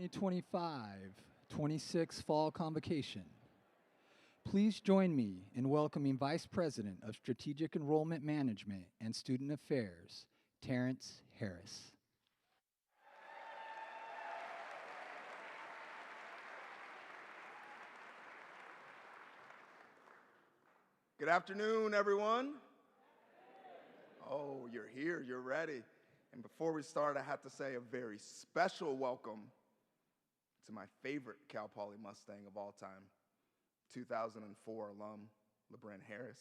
2025-26 Fall Convocation. Please join me in welcoming Vice President of Strategic Enrollment Management and Student Affairs, Terrence Harris. Good afternoon, everyone. Oh, you're here, you're ready. And before we start, I have to say a very special welcome to my favorite Cal Poly Mustang of all time, 2004 alum, LeBron Harris.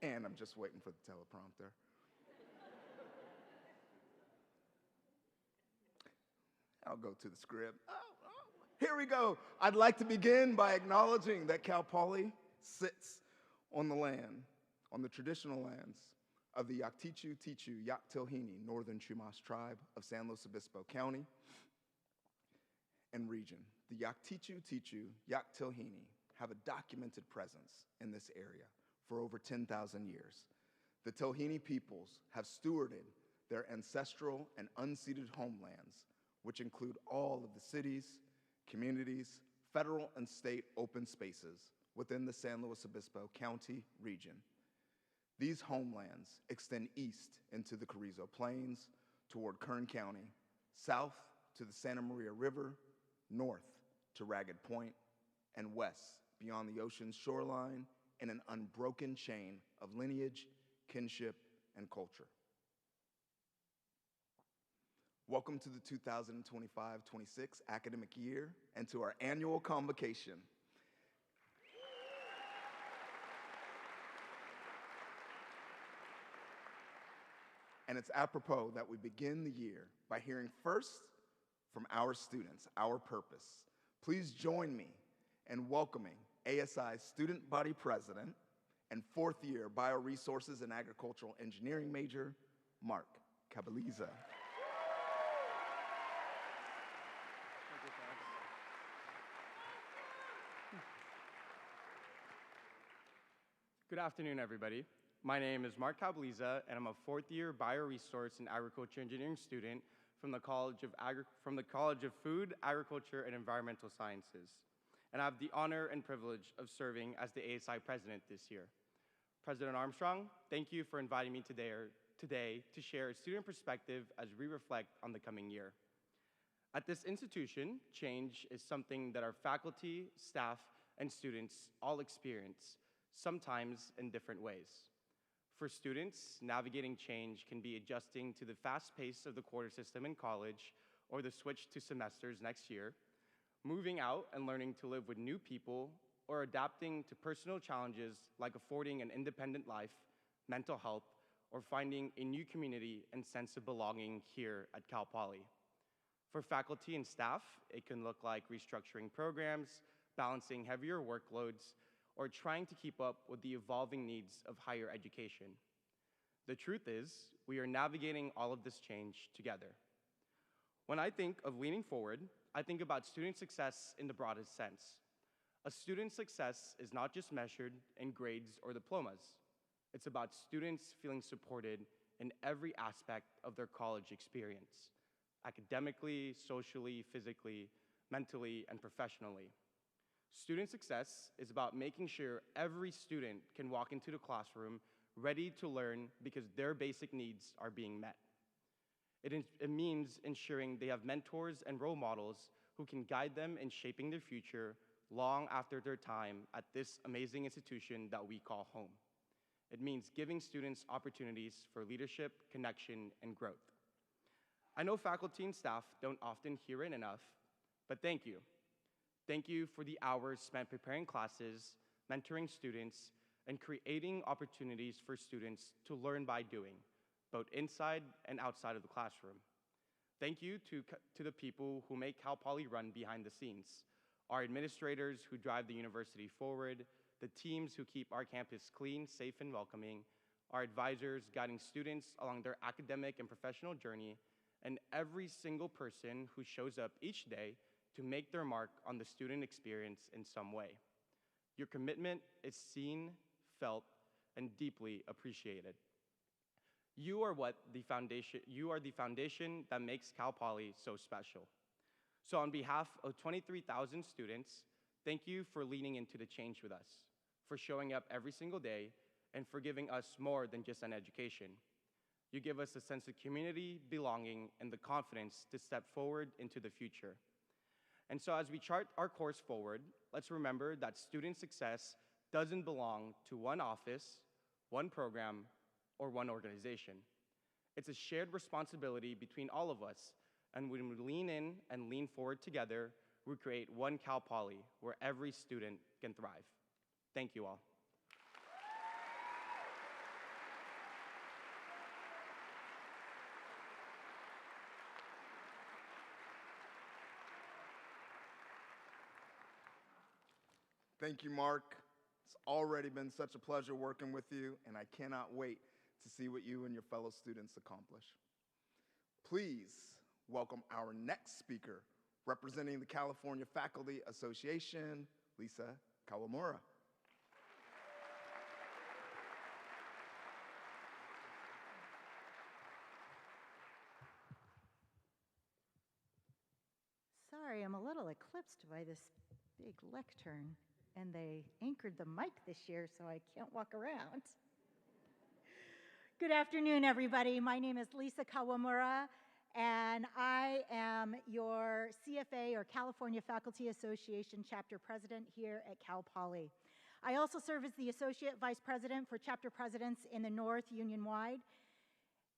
And I'm just waiting for the teleprompter. I'll go to the script. Here we go. I'd like to begin by acknowledging that Cal Poly sits on the traditional lands of the Yaktichu Tichu Yaktilhini Northern Chumash tribe of San Luis Obispo County and region. The Yaktichu Tichu Yaktilhini have a documented presence in this area for over 10,000 years. The Tilhini peoples have stewarded their ancestral and unceded homelands, which include all of the cities, communities, federal and state open spaces within the San Luis Obispo County region. These homelands extend east into the Carrizo Plains toward Kern County, south to the Santa Maria River, north to Ragged Point, and west beyond the ocean's shoreline in an unbroken chain of lineage, kinship, and culture. Welcome to the 2025-26 academic year and to our annual convocation. And it's apropos that we begin the year by hearing first from our students, our purpose. Please join me in welcoming ASI Student Body President and fourth year Bioresources and Agricultural Engineering major, Mark Cabaliza. Good afternoon, everybody. My name is Mark Cabaliza, and I'm a fourth-year Bioresource and Agriculture Engineering student from the College of Food, Agriculture, and Environmental Sciences. And I have the honor and privilege of serving as the ASI president this year. President Armstrong, thank you for inviting me today to share a student perspective as we reflect on the coming year. At this institution, change is something that our faculty, staff, and students all experience, sometimes in different ways. For students, navigating change can be adjusting to the fast pace of the quarter system in college or the switch to semesters next year, moving out and learning to live with new people, or adapting to personal challenges like affording an independent life, mental health, or finding a new community and sense of belonging here at Cal Poly. For faculty and staff, it can look like restructuring programs, balancing heavier workloads, or trying to keep up with the evolving needs of higher education. The truth is, we are navigating all of this change together. When I think of leaning forward, I think about student success in the broadest sense. A student's success is not just measured in grades or diplomas. It's about students feeling supported in every aspect of their college experience, academically, socially, physically, mentally, and professionally. Student success is about making sure every student can walk into the classroom ready to learn because their basic needs are being met. It means ensuring they have mentors and role models who can guide them in shaping their future long after their time at this amazing institution that we call home. It means giving students opportunities for leadership, connection, and growth. I know faculty and staff don't often hear it enough, but thank you. Thank you for the hours spent preparing classes, mentoring students, and creating opportunities for students to learn by doing, both inside and outside of the classroom. Thank you to the people who make Cal Poly run behind the scenes, our administrators who drive the university forward, the teams who keep our campus clean, safe, and welcoming, our advisors guiding students along their academic and professional journey, and every single person who shows up each day to make their mark on the student experience in some way. Your commitment is seen, felt, and deeply appreciated. You are the foundation that makes Cal Poly so special. So on behalf of 23,000 students, thank you for leaning into the change with us, for showing up every single day, and for giving us more than just an education. You give us a sense of community, belonging, and the confidence to step forward into the future. And so as we chart our course forward, let's remember that student success doesn't belong to one office, one program, or one organization. It's a shared responsibility between all of us, and when we lean in and lean forward together, we create one Cal Poly where every student can thrive. Thank you all. Thank you, Mark. It's already been such a pleasure working with you, and I cannot wait to see what you and your fellow students accomplish. Please welcome our next speaker, representing the California Faculty Association, Lisa Kawamura. Sorry, I'm a little eclipsed by this big lectern, and they anchored the mic this year, so I can't walk around. Good afternoon, everybody. My name is Lisa Kawamura, and I am your CFA, or California Faculty Association Chapter President here at Cal Poly. I also serve as the Associate Vice President for Chapter Presidents in the North Union-wide.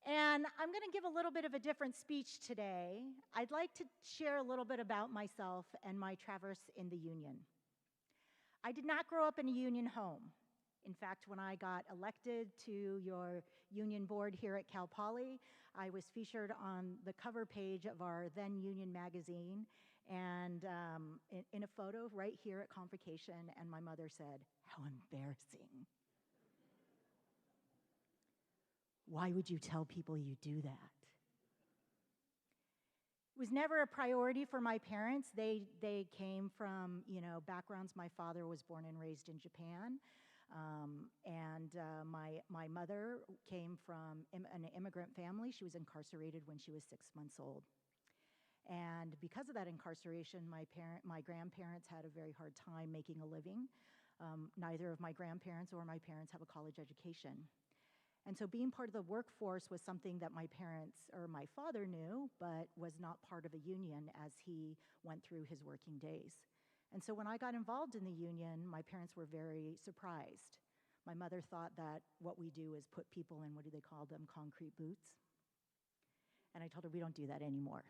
And I'm going to give a little bit of a different speech today. I'd like to share a little bit about myself and my traverse in the union. I did not grow up in a union home. In fact, when I got elected to your union board here at Cal Poly, I was featured on the cover page of our then Union magazine, and in a photo right here at Convocation, and my mother said, "How embarrassing. Why would you tell people you do that?" It was never a priority for my parents. They came from, backgrounds. My father was born and raised in Japan. My mother came from an immigrant family. She was incarcerated when she was 6 months old. And because of that incarceration, my grandparents had a very hard time making a living. Neither of my grandparents or my parents have a college education. And so being part of the workforce was something that my father knew, but was not part of a union as he went through his working days. And so when I got involved in the union, my parents were very surprised. My mother thought that what we do is put people in, what do they call them, concrete boots. And I told her we don't do that anymore.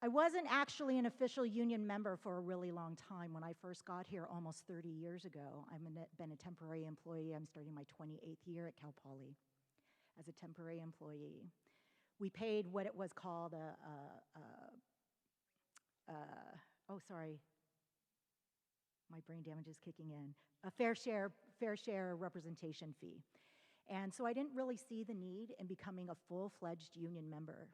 I wasn't actually an official union member for a really long time. When I first got here almost 30 years ago, I've been a temporary employee. I'm starting my 28th year at Cal Poly as a temporary employee. We paid what it was called my brain damage is kicking in, a fair share representation fee. And so I didn't really see the need in becoming a full-fledged union member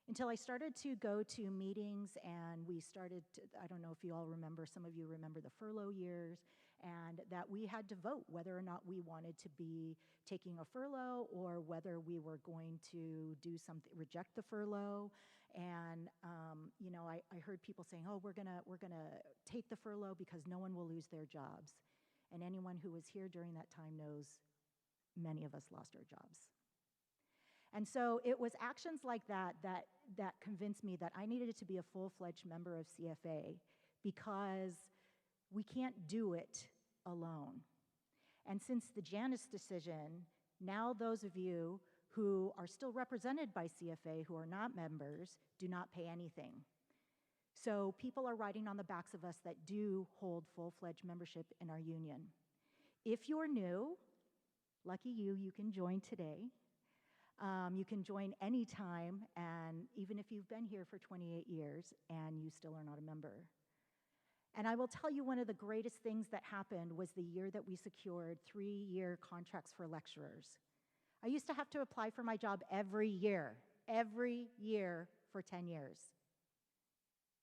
until I started to go to meetings, and we started to, I don't know if you all remember, some of you remember the furlough years, and that we had to vote whether or not we wanted to be taking a furlough or whether we were going to do something, reject the furlough. And I heard people saying, "Oh, we're gonna take the furlough because no one will lose their jobs." And anyone who was here during that time knows many of us lost our jobs. And so it was actions like that convinced me that I needed to be a full-fledged member of CFA, because we can't do it alone. And since the Janus decision, now those of you who are still represented by CFA who are not members do not pay anything. So people are riding on the backs of us that do hold full-fledged membership in our union. If you're new, lucky you, you can join today. You can join anytime, and even if you've been here for 28 years and you still are not a member. And I will tell you, one of the greatest things that happened was the year that we secured 3-year contracts for lecturers. I used to have to apply for my job every year for 10 years.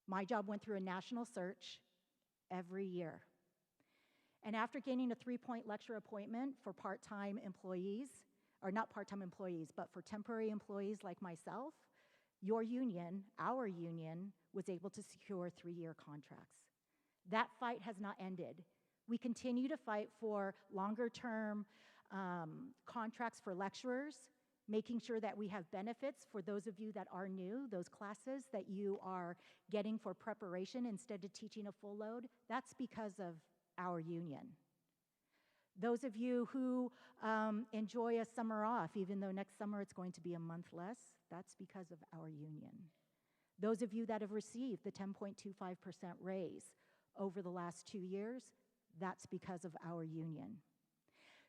My job went through a national search every year. And after gaining a 3-point lecture appointment for part-time employees, or not part-time employees, but for temporary employees like myself, your union, our union, was able to secure 3-year contracts. That fight has not ended. We continue to fight for longer-term contracts for lecturers, making sure that we have benefits for those of you that are new, those classes that you are getting for preparation instead of teaching a full load. That's because of our union. Those of you who enjoy a summer off, even though next summer it's going to be a month less, that's because of our union. Those of you that have received the 10.25% raise over the last 2 years, that's because of our union.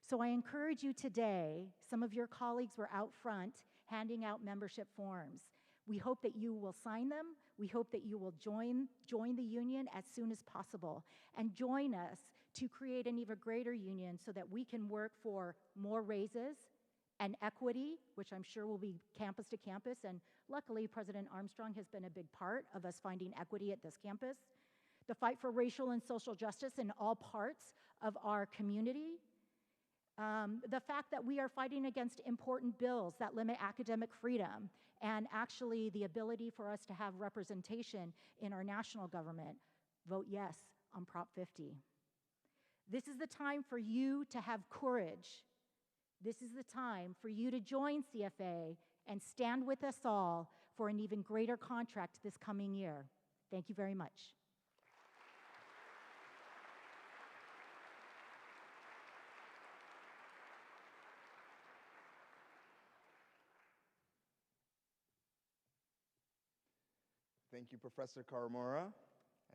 So I encourage you today, some of your colleagues were out front handing out membership forms. We hope that you will sign them. We hope that you will join the union as soon as possible and join us to create an even greater union so that we can work for more raises and equity, which I'm sure will be campus to campus. And luckily, President Armstrong has been a big part of us finding equity at this campus. The fight for racial and social justice in all parts of our community. The fact that we are fighting against important bills that limit academic freedom and actually the ability for us to have representation in our national government. Vote yes on Prop 50. This is the time for you to have courage. This is the time for you to join CFA and stand with us all for an even greater contract this coming year. Thank you very much. Thank you, Professor Karamura.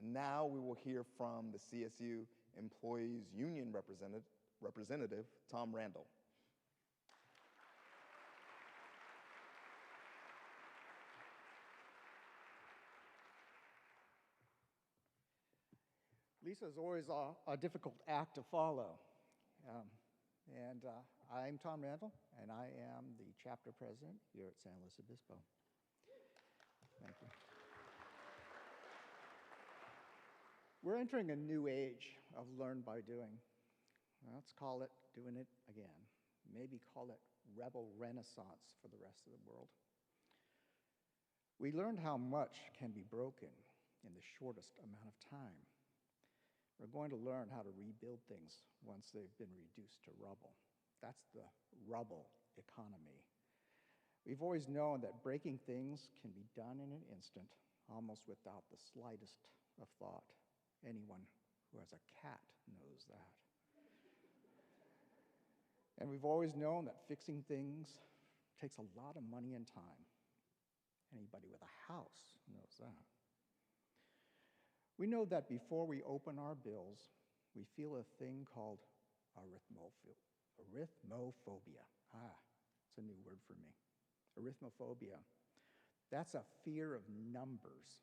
And now we will hear from the CSU Employees Union representative, Tom Randall. Lisa is always a difficult act to follow. I'm Tom Randall, and I am the chapter president here at San Luis Obispo. Thank you. We're entering a new age of learn by doing. Let's call it doing it again. Maybe call it rebel renaissance for the rest of the world. We learned how much can be broken in the shortest amount of time. We're going to learn how to rebuild things once they've been reduced to rubble. That's the rubble economy. We've always known that breaking things can be done in an instant, almost without the slightest of thought. Anyone who has a cat knows that. And we've always known that fixing things takes a lot of money and time. Anybody with a house knows that. We know that before we open our bills, we feel a thing called arithmophobia. It's a new word for me. Arithmophobia. That's a fear of numbers.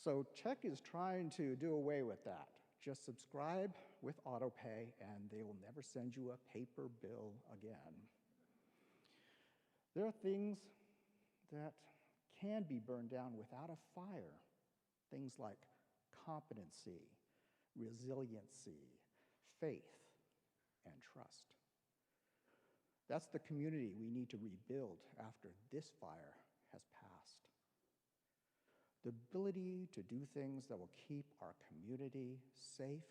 So Tech is trying to do away with that. Just subscribe with autopay and they will never send you a paper bill again. There are things that can be burned down without a fire. Things like competency, resiliency, faith, and trust. That's the community we need to rebuild after this fire has passed. The ability to do things that will keep our community safe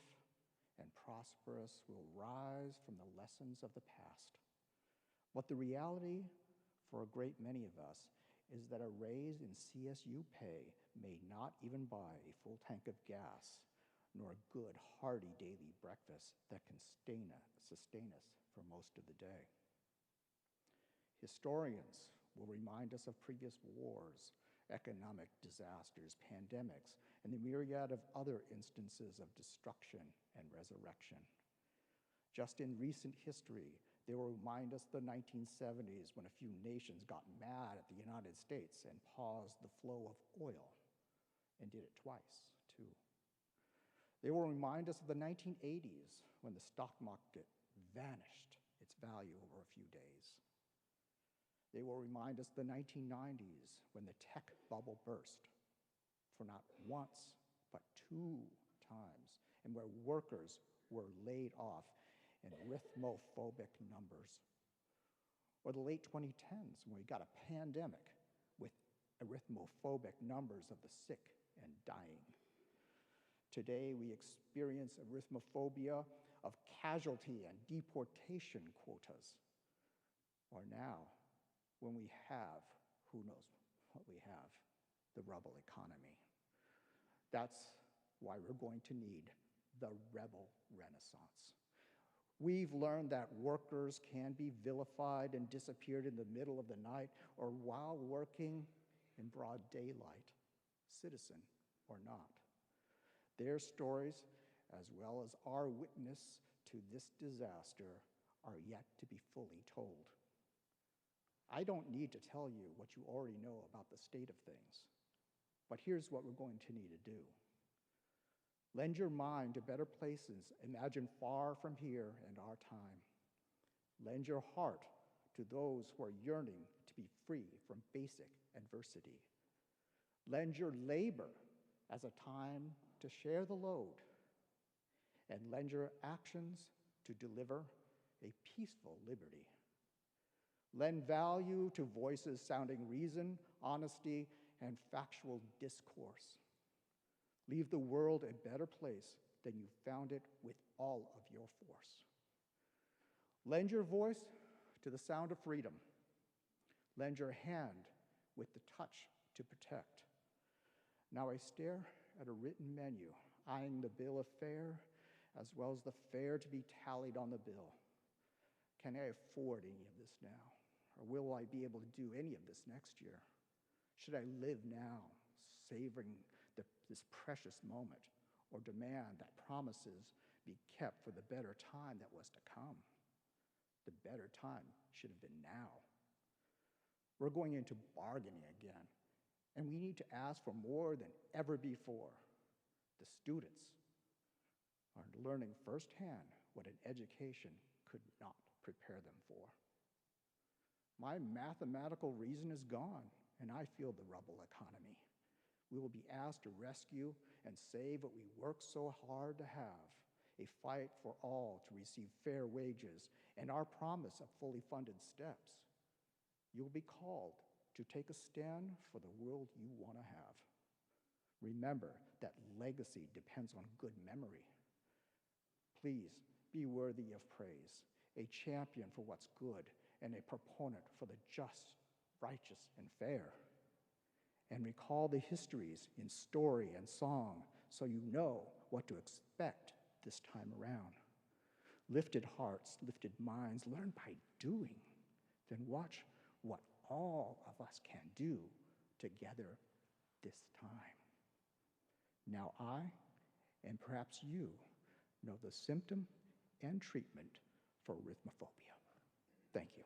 and prosperous will rise from the lessons of the past. But the reality for a great many of us is that a raise in CSU pay may not even buy a full tank of gas, nor a good, hearty daily breakfast that can sustain us for most of the day. Historians will remind us of previous wars, economic disasters, pandemics, and the myriad of other instances of destruction and resurrection. Just in recent history, they will remind us of the 1970s when a few nations got mad at the United States and paused the flow of oil, and did it twice, too. They will remind us of the 1980s when the stock market vanished its value over a few days. They will remind us of the 1990s when the tech bubble burst for not once, but 2 times, and where workers were laid off in arithmophobic numbers. Or the late 2010s, when we got a pandemic with arithmophobic numbers of the sick and dying. Today, we experience arithmophobia of casualty and deportation quotas. Or now, when we have, who knows what we have, the rebel economy. That's why we're going to need the rebel renaissance. We've learned that workers can be vilified and disappeared in the middle of the night or while working in broad daylight, citizen or not. Their stories, as well as our witness to this disaster, are yet to be fully told. I don't need to tell you what you already know about the state of things, but here's what we're going to need to do. Lend your mind to better places, imagine far from here and our time. Lend your heart to those who are yearning to be free from basic adversity. Lend your labor as a time to share the load, and lend your actions to deliver a peaceful liberty. Lend value to voices sounding reason, honesty, and factual discourse. Leave the world a better place than you found it with all of your force. Lend your voice to the sound of freedom. Lend your hand with the touch to protect. Now I stare at a written menu, eyeing the bill of fare, as well as the fare to be tallied on the bill. Can I afford any of this now? Or will I be able to do any of this next year? Should I live now, savoring this precious moment, or demand that promises be kept for the better time that was to come? The better time should have been now. We're going into bargaining again, and we need to ask for more than ever before. The students are learning firsthand what an education could not prepare them for. My mathematical reason is gone, and I feel the rebel economy. We will be asked to rescue and save what we worked so hard to have, a fight for all to receive fair wages, and our promise of fully funded steps. You will be called to take a stand for the world you want to have. Remember that legacy depends on good memory. Please be worthy of praise, a champion for what's good, and a proponent for the just, righteous, and fair. And recall the histories in story and song so you know what to expect this time around. Lifted hearts, lifted minds, learn by doing. Then watch what all of us can do together this time. Now I, and perhaps you, know the symptom and treatment for arithmophobia. Thank you.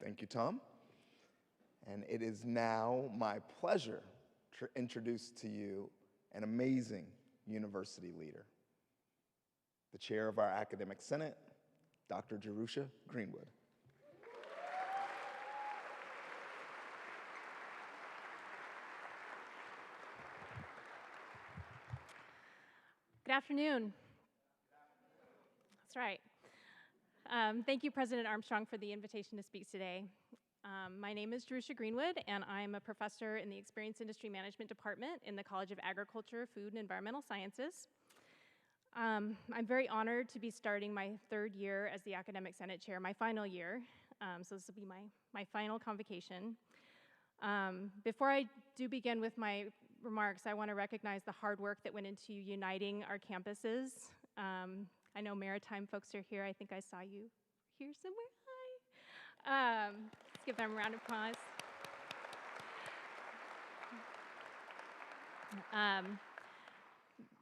Thank you, Tom. And it is now my pleasure to introduce to you an amazing university leader, the chair of our academic senate, Dr. Jerusha Greenwood. Good afternoon. That's right. Thank you, President Armstrong, for the invitation to speak today. My name is Jerusha Greenwood, and I'm a professor in the Experience Industry Management Department in the College of Agriculture, Food, and Environmental Sciences. I'm very honored to be starting my 3rd year as the Academic Senate Chair, my final year. So this will be my final convocation. Before I do begin with my remarks, I want to recognize the hard work that went into uniting our campuses. I know Maritime folks are here. I think I saw you here somewhere. Hi. Let's give them a round of applause.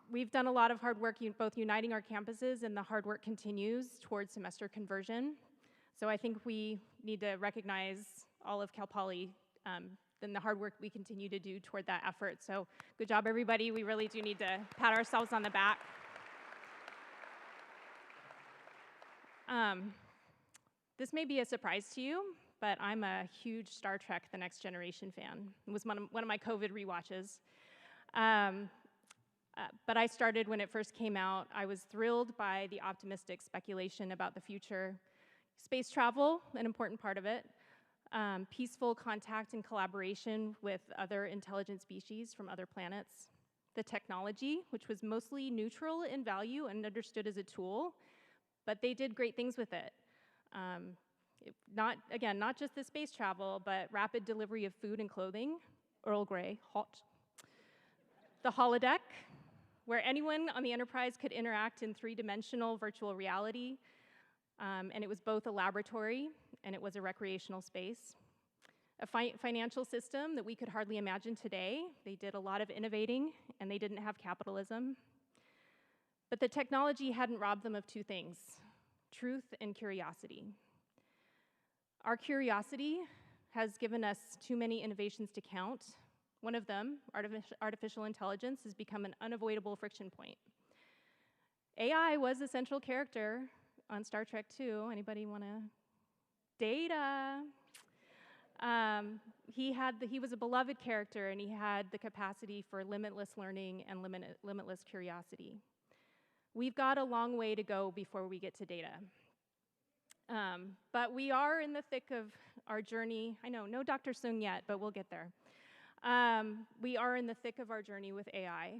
We've done a lot of hard work both uniting our campuses, and the hard work continues towards semester conversion. So I think we need to recognize all of Cal Poly than the hard work we continue to do toward that effort. So good job, everybody. We really do need to pat ourselves on the back. This may be a surprise to you, but I'm a huge Star Trek: The Next Generation fan. It was one of my COVID rewatches. But I started when it first came out. I was thrilled by the optimistic speculation about the future. Space travel, an important part of it. Peaceful contact and collaboration with other intelligent species from other planets. The technology, which was mostly neutral in value and understood as a tool, but they did great things with it. Not just the space travel, but rapid delivery of food and clothing, Earl Grey, hot. The holodeck, where anyone on the Enterprise could interact in three-dimensional virtual reality, and it was both a laboratory and it was a recreational space. A financial system that we could hardly imagine today. They did a lot of innovating, and they didn't have capitalism. But the technology hadn't robbed them of two things: truth and curiosity. Our curiosity has given us too many innovations to count. One of them, artificial intelligence, has become an unavoidable friction point. AI was a central character on Star Trek II. Anybody want to? Data. He was a beloved character, and he had the capacity for limitless learning and limitless curiosity. We've got a long way to go before we get to Data. But we are in the thick of our journey. I know, no Dr. Sung yet, but we'll get there. We are in the thick of our journey with AI.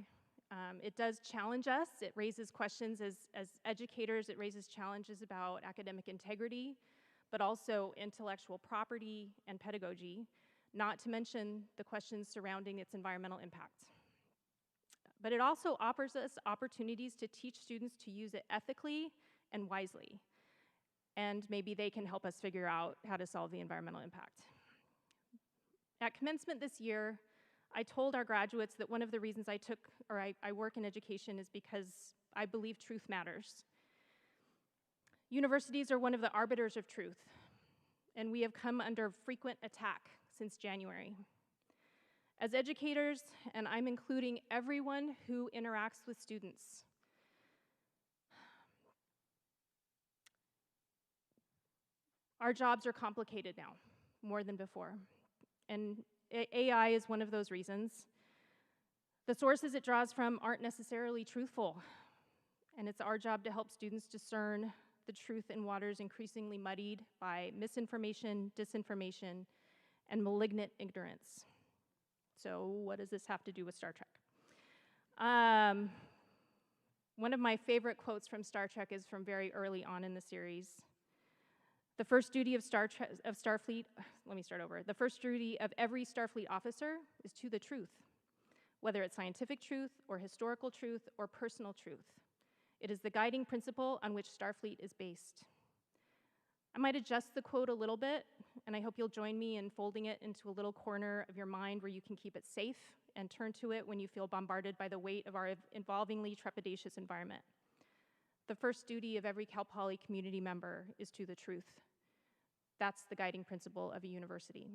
It does challenge us. It raises questions as educators. It raises challenges about academic integrity, but also intellectual property and pedagogy, not to mention the questions surrounding its environmental impact. But it also offers us opportunities to teach students to use it ethically and wisely. And maybe they can help us figure out how to solve the environmental impact. At commencement this year, I told our graduates that one of the reasons I work in education is because I believe truth matters. Universities are one of the arbiters of truth, and we have come under frequent attack since January. As educators, and I'm including everyone who interacts with students, our jobs are complicated now, more than before. And AI is one of those reasons. The sources it draws from aren't necessarily truthful, and it's our job to help students discern the truth in waters increasingly muddied by misinformation, disinformation, and malignant ignorance. So what does this have to do with Star Trek? One of my favorite quotes from Star Trek is from very early on in the series. The first duty of Starfleet, let me start over. The first duty of every Starfleet officer is to the truth, whether it's scientific truth or historical truth or personal truth. It is the guiding principle on which Starfleet is based. I might adjust the quote a little bit, and I hope you'll join me in folding it into a little corner of your mind where you can keep it safe and turn to it when you feel bombarded by the weight of our evolvingly trepidatious environment. The first duty of every Cal Poly community member is to the truth. That's the guiding principle of a university.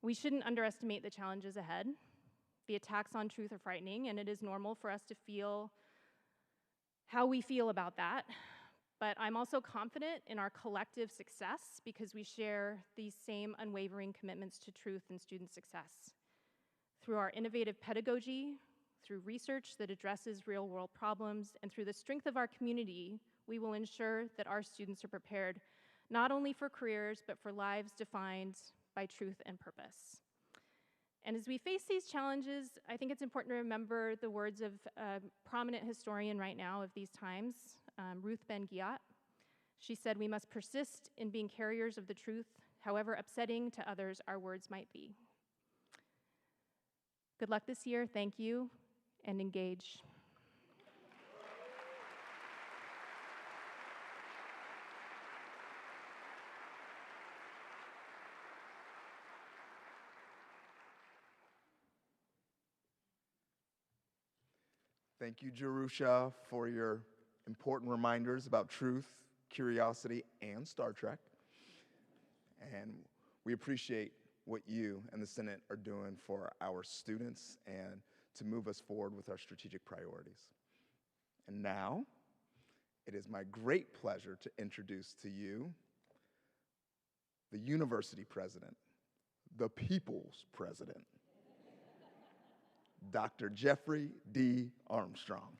We shouldn't underestimate the challenges ahead. The attacks on truth are frightening, and it is normal for us to feel how we feel about that. But I'm also confident in our collective success because we share these same unwavering commitments to truth and student success. Through our innovative pedagogy, through research that addresses real-world problems, and through the strength of our community, we will ensure that our students are prepared not only for careers, but for lives defined by truth and purpose. And as we face these challenges, I think it's important to remember the words of a prominent historian right now of these times, Ruth Ben-Ghiat. She said, "We must persist in being carriers of the truth, however upsetting to others our words might be." Good luck this year, thank you, and engage. Thank you, Jerusha, for your important reminders about truth, curiosity, and Star Trek. And we appreciate what you and the Senate are doing for our students and to move us forward with our strategic priorities. And now, it is my great pleasure to introduce to you the university president, the people's president, Dr. Jeffrey D. Armstrong.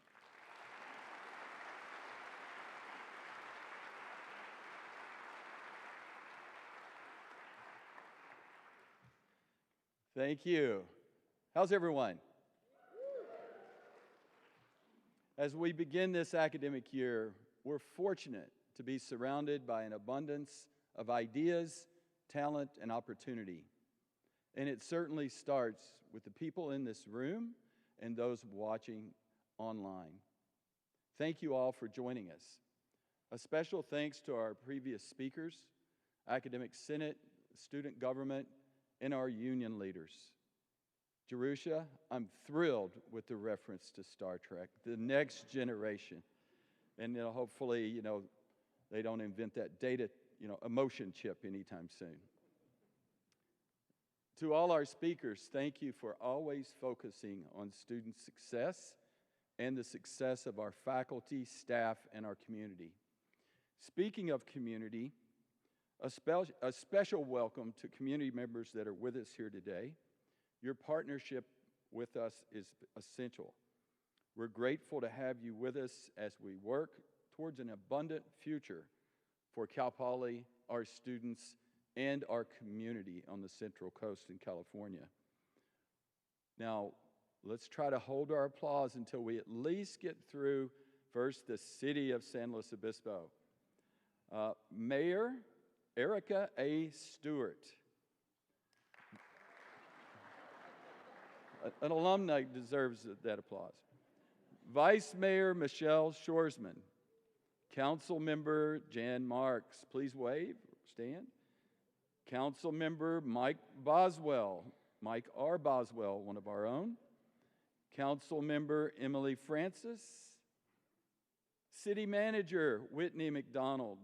Thank you. How's everyone? As we begin this academic year, we're fortunate to be surrounded by an abundance of ideas, talent, and opportunity. And it certainly starts with the people in this room and those watching online. Thank you all for joining us. A special thanks to our previous speakers, Academic Senate, student government, and our union leaders. Jerusha, I'm thrilled with the reference to Star Trek, the next generation. And hopefully, they don't invent that data, emotion chip anytime soon. To all our speakers, thank you for always focusing on student success and the success of our faculty, staff, and our community. Speaking of community, a special welcome to community members that are with us here today. Your partnership with us is essential. We're grateful to have you with us as we work towards an abundant future for Cal Poly, our students, and our community on the Central Coast in California. Now, let's try to hold our applause until we at least get through first the city of San Luis Obispo. Mayor Erica A. Stewart. An alumni deserves that applause. Vice Mayor Michelle Shoresman. Council Member Jan Marks. Please wave, stand. Council Member Mike Boswell. Mike R. Boswell, one of our own. Council Member Emily Francis. City Manager Whitney McDonald.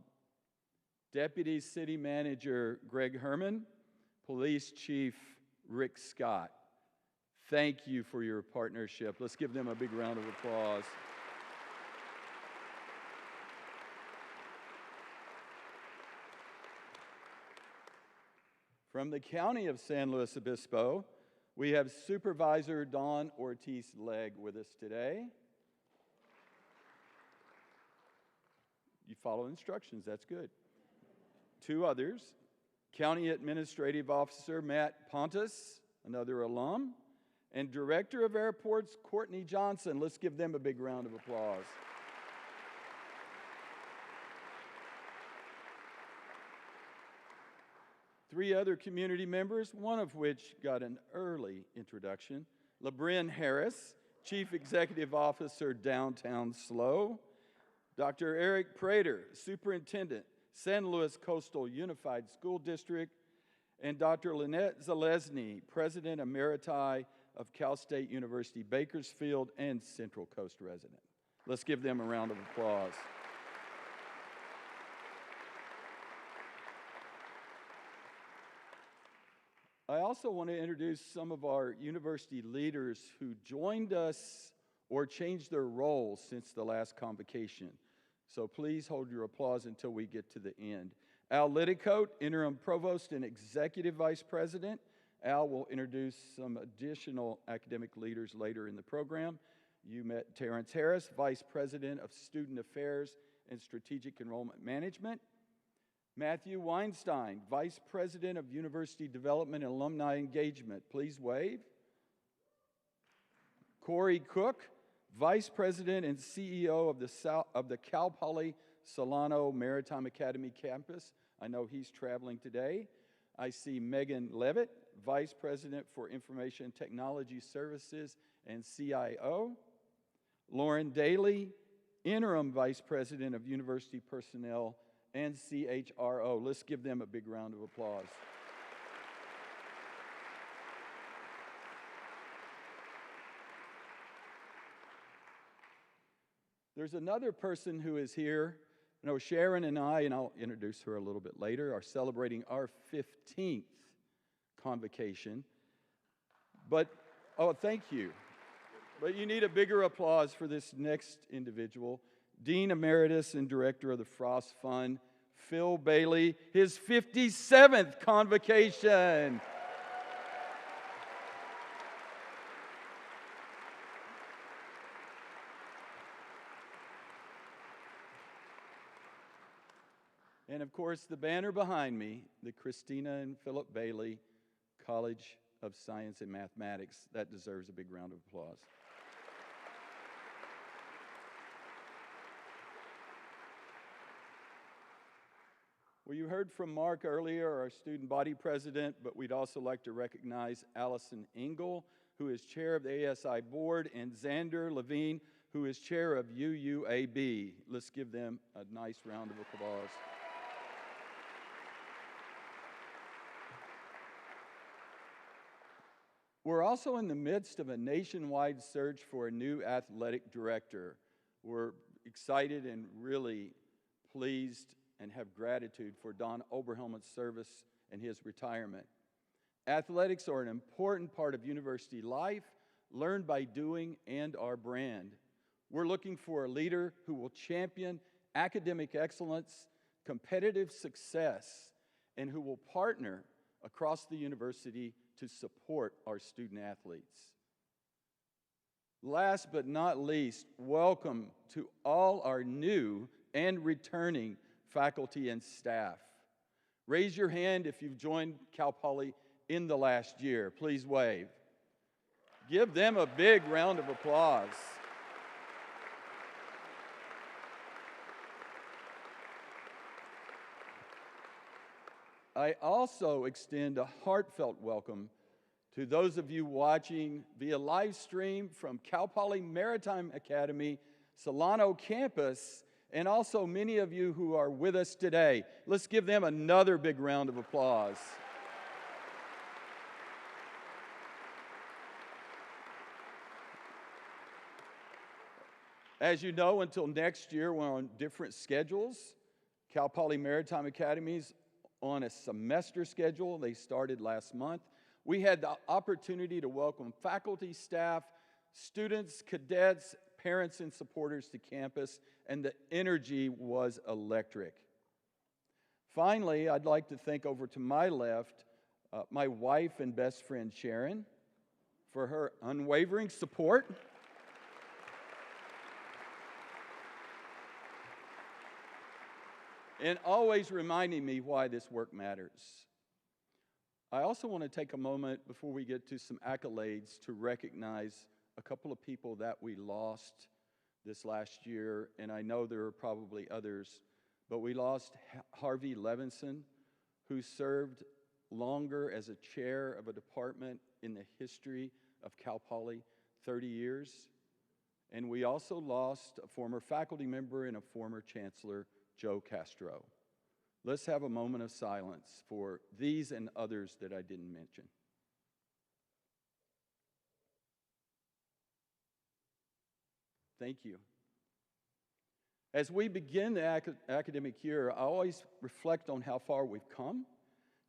Deputy City Manager Greg Herman. Police Chief Rick Scott. Thank you for your partnership. Let's give them a big round of applause. From the County of San Luis Obispo, we have Supervisor Dawn Ortiz-Legg with us today. You follow instructions, that's good. Two others, County Administrative Officer Matt Pontus, another alum, and Director of Airports Courtney Johnson. Let's give them a big round of applause. Three other community members, one of which got an early introduction. LaBryn Harris, Chief Executive Officer, Downtown SLO. Dr. Eric Prater, Superintendent, San Luis Coastal Unified School District. And Dr. Lynette Zalesny, President Emeriti of Cal State University Bakersfield and Central Coast resident. Let's give them a round of applause. I also want to introduce some of our university leaders who joined us or changed their roles since the last convocation. So please hold your applause until we get to the end. Al Liddicoat, Interim Provost and Executive Vice President. Al will introduce some additional academic leaders later in the program. You met Terrence Harris, Vice President of Student Affairs and Strategic Enrollment Management. Matthew Weinstein, Vice President of University Development and Alumni Engagement. Please wave. Corey Cook, Vice President and CEO of the Cal Poly Solano Maritime Academy campus. I know he's traveling today. I see Megan Levitt, Vice President for Information Technology Services and CIO. Lauren Daly, Interim Vice President of University Personnel and CHRO. Let's give them a big round of applause. There's another person who is here. Sharon and I, and I'll introduce her a little bit later, are celebrating our 15th Convocation. But, oh, thank you. But you need a bigger applause for this next individual, Dean Emeritus and Director of the Frost Fund, Phil Bailey, his 57th Convocation. And of course, the banner behind me, the Christina and Philip Bailey College of Science and Mathematics. That deserves a big round of applause. Well, you heard from Mark earlier, our student body president, but we'd also like to recognize Allison Engel, who is chair of the ASI board, and Xander Levine, who is chair of UUAB. Let's give them a nice round of applause. We're also in the midst of a nationwide search for a new athletic director. We're excited and really pleased and have gratitude for Don Oberhelmut's service and his retirement. Athletics are an important part of university life, learned by doing, and our brand. We're looking for a leader who will champion academic excellence, competitive success, and who will partner across the university to support our student athletes. Last but not least, welcome to all our new and returning faculty and staff. Raise your hand if you've joined Cal Poly in the last year. Please wave. Give them a big round of applause. I also extend a heartfelt welcome to those of you watching via live stream from Cal Poly Maritime Academy, Solano campus, and also many of you who are with us today. Let's give them another big round of applause. As you know, until next year, we're on different schedules. Cal Poly Maritime Academy's on a semester schedule. They started last month. We had the opportunity to welcome faculty, staff, students, cadets, parents, and supporters to campus, and the energy was electric. Finally, I'd like to thank over to my left my wife and best friend Sharon for her unwavering support. And always reminding me why this work matters. I also want to take a moment before we get to some accolades to recognize a couple of people that we lost this last year, and I know there are probably others, but we lost Harvey Levinson, who served longer as a chair of a department in the history of Cal Poly, 30 years. And we also lost a former faculty member and a former chancellor, Joe Castro. Let's have a moment of silence for these and others that I didn't mention. Thank you. As we begin the academic year, I always reflect on how far we've come.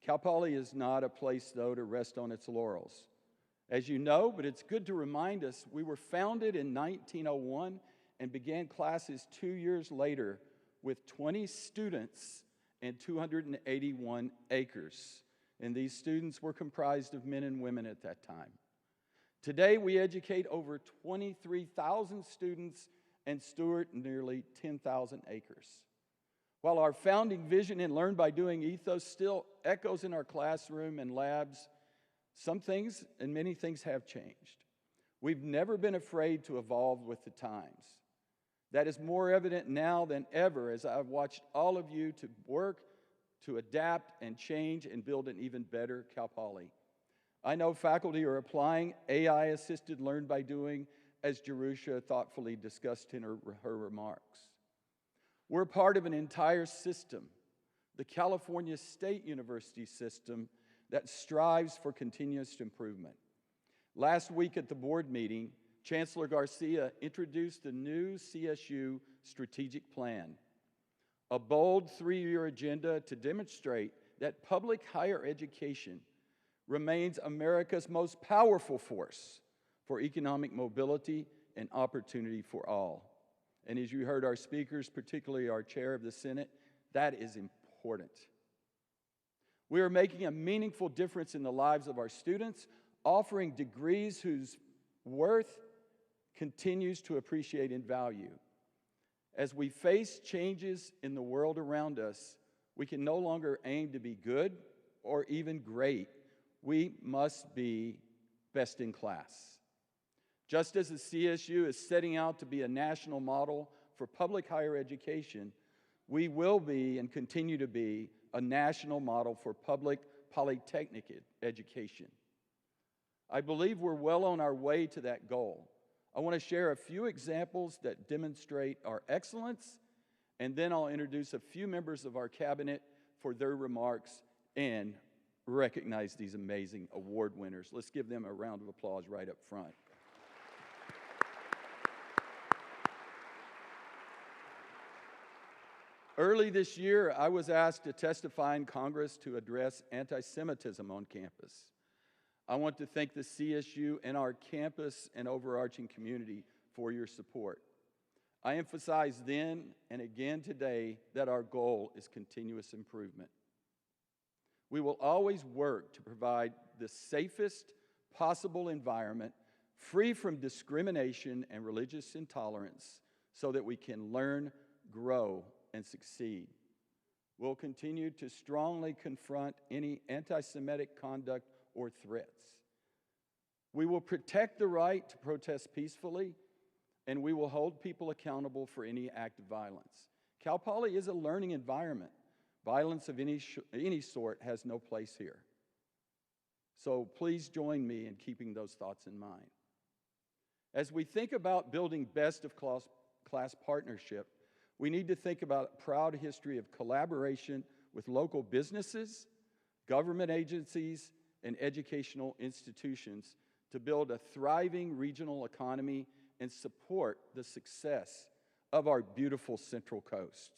Cal Poly is not a place, though, to rest on its laurels. As you know, but it's good to remind us, we were founded in 1901 and began classes 2 years later with 20 students and 281 acres. And these students were comprised of men and women at that time. Today, we educate over 23,000 students and steward nearly 10,000 acres. While our founding vision and learn by doing ethos still echoes in our classroom and labs, some things and many things have changed. We've never been afraid to evolve with the times. That is more evident now than ever as I've watched all of you to work, to adapt and change and build an even better Cal Poly. I know faculty are applying AI-assisted learn by doing, as Jerusha thoughtfully discussed in her remarks. We're part of an entire system, the California State University system, that strives for continuous improvement. Last week at the board meeting, Chancellor Garcia introduced the new CSU strategic plan, a bold 3-year agenda to demonstrate that public higher education remains America's most powerful force for economic mobility and opportunity for all. And as you heard our speakers, particularly our chair of the Senate, that is important. We are making a meaningful difference in the lives of our students, offering degrees whose worth continues to appreciate in value. As we face changes in the world around us, we can no longer aim to be good or even great. We must be best in class. Just as the CSU is setting out to be a national model for public higher education, we will be and continue to be a national model for public polytechnic education. I believe we're well on our way to that goal. I want to share a few examples that demonstrate our excellence, and then I'll introduce a few members of our cabinet for their remarks and recognize these amazing award winners. Let's give them a round of applause right up front. Early this year, I was asked to testify in Congress to address anti-Semitism on campus. I want to thank the CSU and our campus and overarching community for your support. I emphasized then and again today that our goal is continuous improvement. We will always work to provide the safest possible environment free from discrimination and religious intolerance so that we can learn, grow, and succeed. We'll continue to strongly confront any anti-Semitic conduct or threats. We will protect the right to protest peacefully, and we will hold people accountable for any act of violence. Cal Poly is a learning environment. Violence of any sort has no place here. So please join me in keeping those thoughts in mind. As we think about building best of class partnership, we need to think about a proud history of collaboration with local businesses, government agencies, and educational institutions to build a thriving regional economy and support the success of our beautiful Central Coast.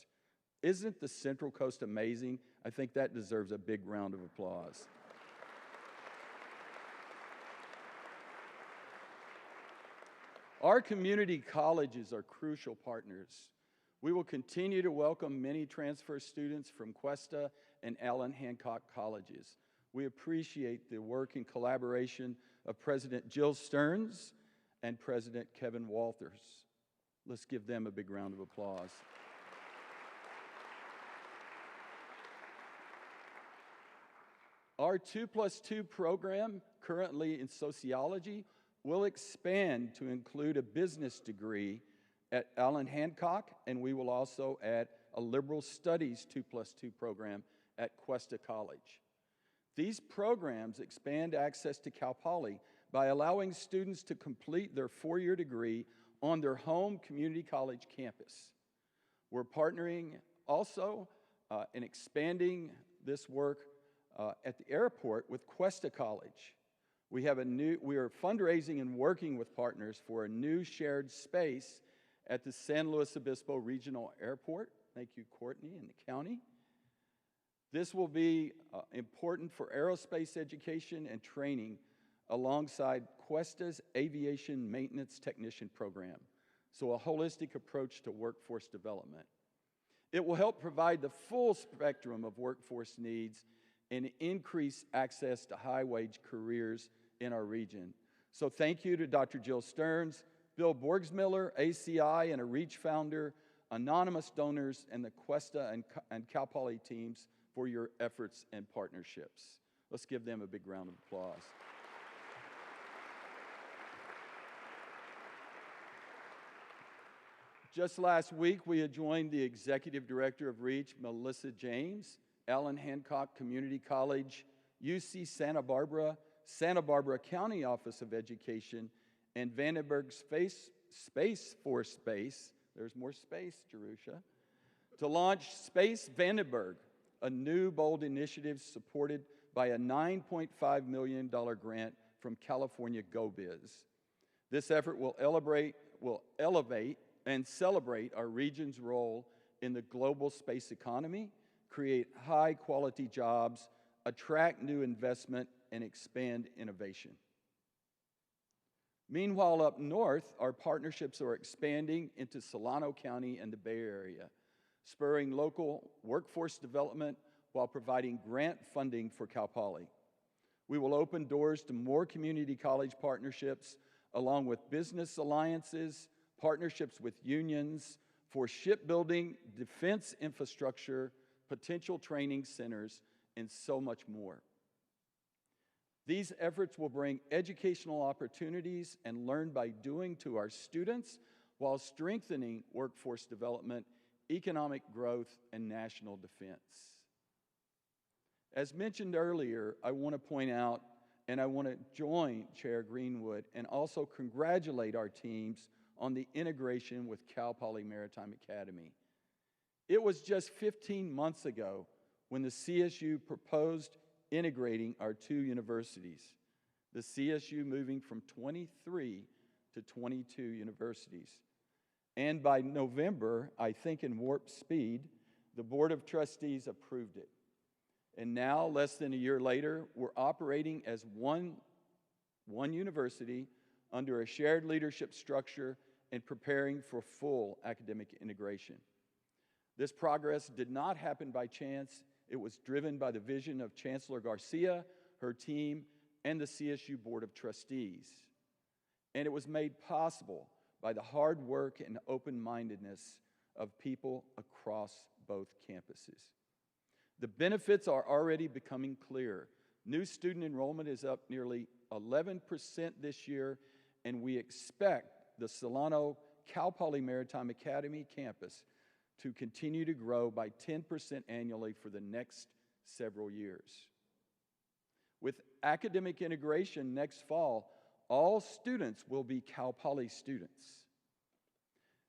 Isn't the Central Coast amazing? I think that deserves a big round of applause. Our community colleges are crucial partners. We will continue to welcome many transfer students from Cuesta and Allen Hancock colleges. We appreciate the work and collaboration of President Jill Stearns and President Kevin Walters. Let's give them a big round of applause. Our 2+2 program, currently in sociology, will expand to include a business degree at Allen Hancock, and we will also add a liberal studies 2+2 program at Cuesta College. These programs expand access to Cal Poly by allowing students to complete their four-year degree on their home community college campus. We're partnering also in expanding this work at the airport with Cuesta College. We are fundraising and working with partners for a new shared space at the San Luis Obispo Regional Airport. Thank you, Courtney, and the county. This will be important for aerospace education and training alongside Cuesta's Aviation Maintenance Technician Program, so a holistic approach to workforce development. It will help provide the full spectrum of workforce needs and increase access to high-wage careers in our region. So thank you to Dr. Jill Stearns, Bill Borgsmiller, ACI, and a REACH founder, anonymous donors, and the Cuesta and Cal Poly teams for your efforts and partnerships. Let's give them a big round of applause. Just last week, we had joined the executive director of REACH, Melissa James, Allen Hancock Community College, UC Santa Barbara County Office of Education, and Vandenberg Space Force Space, there's more space, Jerusha, to launch Space Vandenberg, a new bold initiative supported by a $9.5 million grant from California GoBiz. This effort will elevate and celebrate our region's role in the global space economy, create high-quality jobs, attract new investment, and expand innovation. Meanwhile, up north, our partnerships are expanding into Solano County and the Bay Area, spurring local workforce development while providing grant funding for Cal Poly. We will open doors to more community college partnerships, along with business alliances, partnerships with unions for shipbuilding, defense infrastructure, potential training centers, and so much more. These efforts will bring educational opportunities and learn by doing to our students while strengthening workforce development, economic growth, and national defense. As mentioned earlier, I want to point out, and I want to join Chair Greenwood and also congratulate our teams on the integration with Cal Poly Maritime Academy. It was just 15 months ago when the CSU proposed integrating our two universities, the CSU moving from 23 to 22 universities. And by November, I think in warp speed, the Board of Trustees approved it. And now, less than a year later, we're operating as one university under a shared leadership structure and preparing for full academic integration. This progress did not happen by chance. It was driven by the vision of Chancellor Garcia, her team, and the CSU Board of Trustees. And it was made possible by the hard work and open-mindedness of people across both campuses. The benefits are already becoming clear. New student enrollment is up nearly 11% this year, and we expect the Solano Cal Poly Maritime Academy campus to continue to grow by 10% annually for the next several years. With academic integration next fall, all students will be Cal Poly students.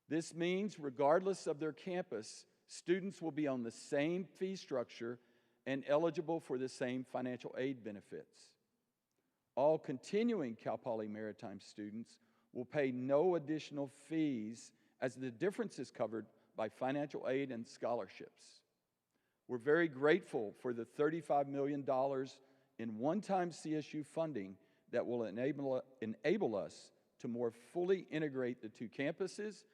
This means, regardless of their campus, students will be on the same fee structure and eligible for the same financial aid benefits. All continuing Cal Poly Maritime students will pay no additional fees, as the difference is covered by financial aid and scholarships. We're very grateful for the $35 million in one-time CSU funding that will enable us to more fully integrate the two campuses,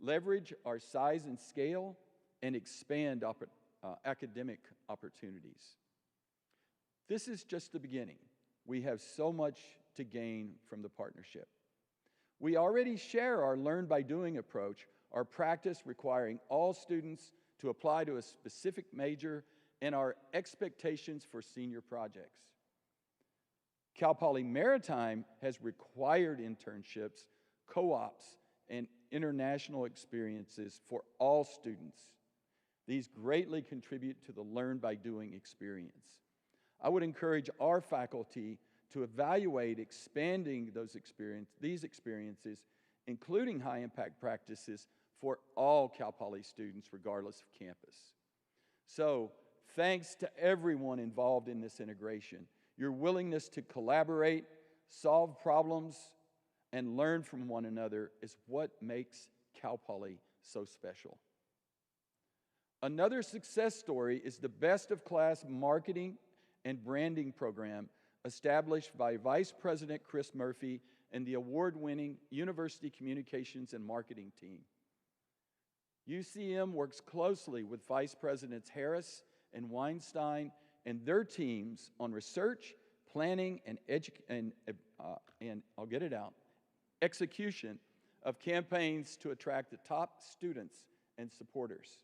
leverage our size and scale, and expand academic opportunities. This is just the beginning. We have so much to gain from the partnership. We already share our learn by doing approach, our practice requiring all students to apply to a specific major, and our expectations for senior projects. Cal Poly Maritime has required internships, co-ops, and international experiences for all students. These greatly contribute to the learn by doing experience. I would encourage our faculty to evaluate expanding these experiences, including high-impact practices, for all Cal Poly students, regardless of campus. So, thanks to everyone involved in this integration. Your willingness to collaborate, solve problems, and learn from one another is what makes Cal Poly so special. Another success story is the Best of Class marketing and branding program established by Vice President Chris Murphy and the award-winning University Communications and Marketing team. UCM works closely with Vice Presidents Harris and Weinstein and their teams on research, planning, and execution of campaigns to attract the top students and supporters.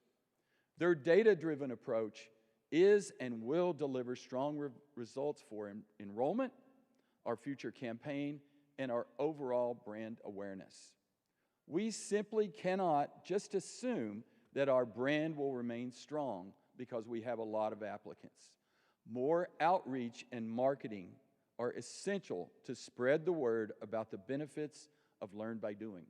Their data-driven approach is and will deliver strong results for enrollment, our future campaign, and our overall brand awareness. We simply cannot just assume that our brand will remain strong because we have a lot of applicants. More outreach and marketing are essential to spread the word about the benefits of learn by doing.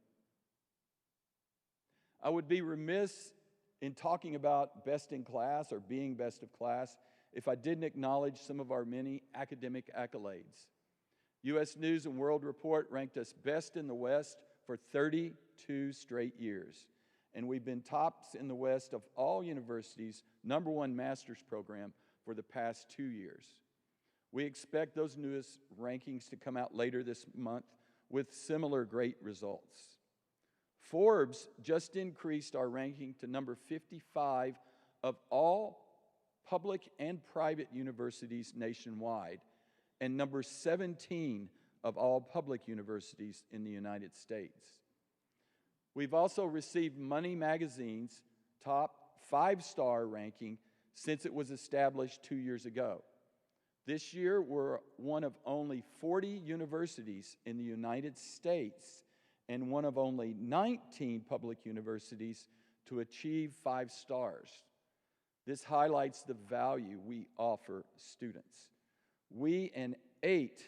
I would be remiss in talking about best in class or being best of class if I didn't acknowledge some of our many academic accolades. U.S. News & World Report ranked us best in the West for 32 straight years, and we've been tops in the West of all universities' #1 master's program for the past 2 years. We expect those newest rankings to come out later this month with similar great results. Forbes just increased our ranking to number 55 of all public and private universities nationwide, and number 17 of all public universities in the United States. We've also received Money Magazine's top 5-star ranking since it was established 2 years ago. This year, we're one of only 40 universities in the United States and one of only 19 public universities to achieve 5 stars. This highlights the value we offer students. We and 8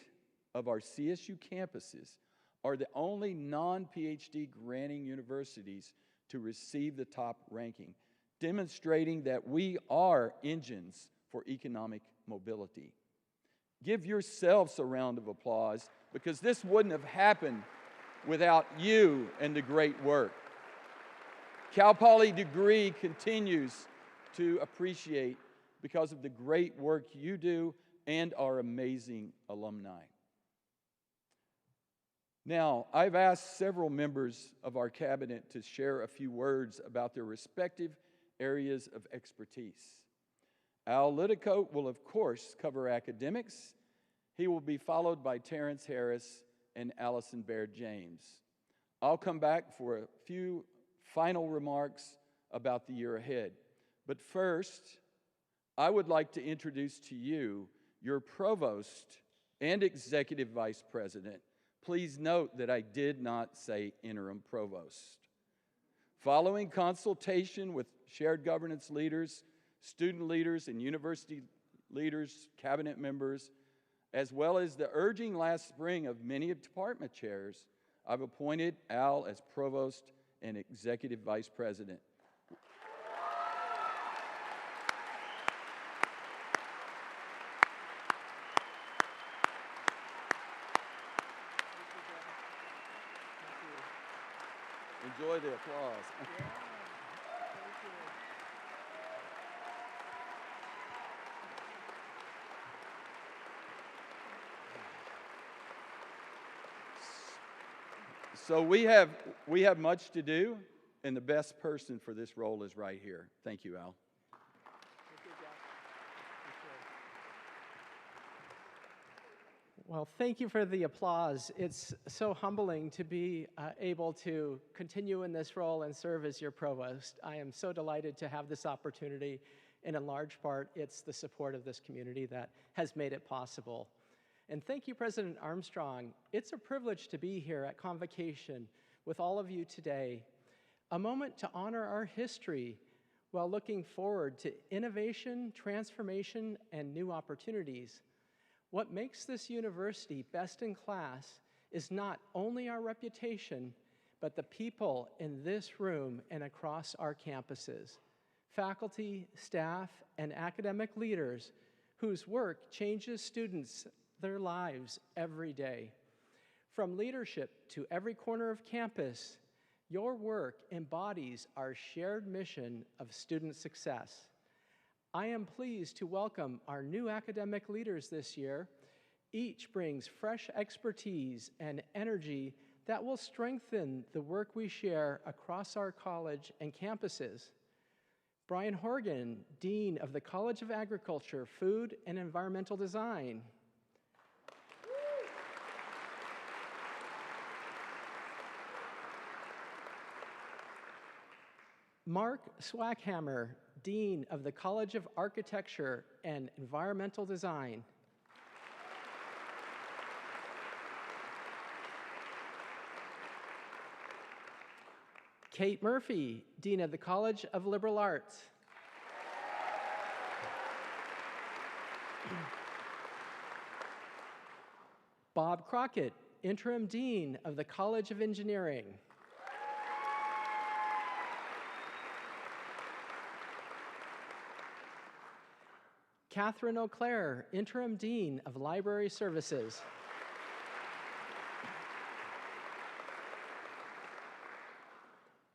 of our CSU campuses are the only non-PhD granting universities to receive the top ranking, demonstrating that we are engines for economic mobility. Give yourselves a round of applause, because this wouldn't have happened without you and the great work. Cal Poly Degree continues to appreciate because of the great work you do and our amazing alumni. Now, I've asked several members of our cabinet to share a few words about their respective areas of expertise. Al Liticote will, of course, cover academics. He will be followed by Terrence Harris and Allison Baird James. I'll come back for a few final remarks about the year ahead. But first, I would like to introduce to you your provost and executive vice president. Please note that I did not say interim provost. Following consultation with shared governance leaders, student leaders, and university leaders, cabinet members, as well as the urging last spring of many department chairs, I've appointed Al as provost and executive vice president. Enjoy the applause. So we have much to do, and the best person for this role is right here. Thank you, Al. Well, thank you for the applause. It's so humbling to be able to continue in this role and serve as your provost. I am so delighted to have this opportunity, and in large part, it's the support of this community that has made it possible. And thank you, President Armstrong. It's a privilege to be here at Convocation with all of you today, a moment to honor our history while looking forward to innovation, transformation, and new opportunities. What makes this university best in class is not only our reputation, but the people in this room and across our campuses, faculty, staff, and academic leaders whose work changes students' their lives every day. From leadership to every corner of campus, your work embodies our shared mission of student success. I am pleased to welcome our new academic leaders this year. Each brings fresh expertise and energy that will strengthen the work we share across our college and campuses. Brian Horgan, Dean of the College of Agriculture, Food, and Environmental Design. Mark Swackhammer, Dean of the College of Architecture and Environmental Design. Kate Murphy, Dean of the College of Liberal Arts. Bob Crockett, Interim Dean of the College of Engineering. Catherine O'Clair, Interim Dean of Library Services.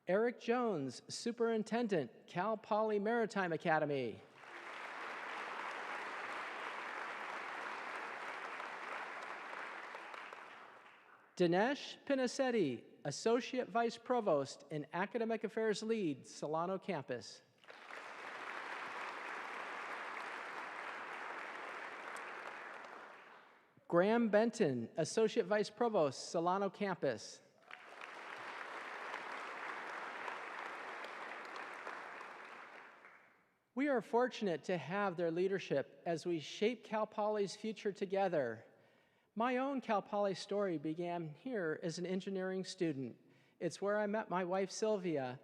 Eric Jones, Superintendent, Cal Poly Maritime Academy. Dinesh Pinasetti, Associate Vice Provost and Academic Affairs Lead, Solano Campus. Graham Benton, Associate Vice Provost, Solano Campus. We are fortunate to have their leadership as we shape Cal Poly's future together. My own Cal Poly story began here as an engineering student. It's where I met my wife, Sylvia,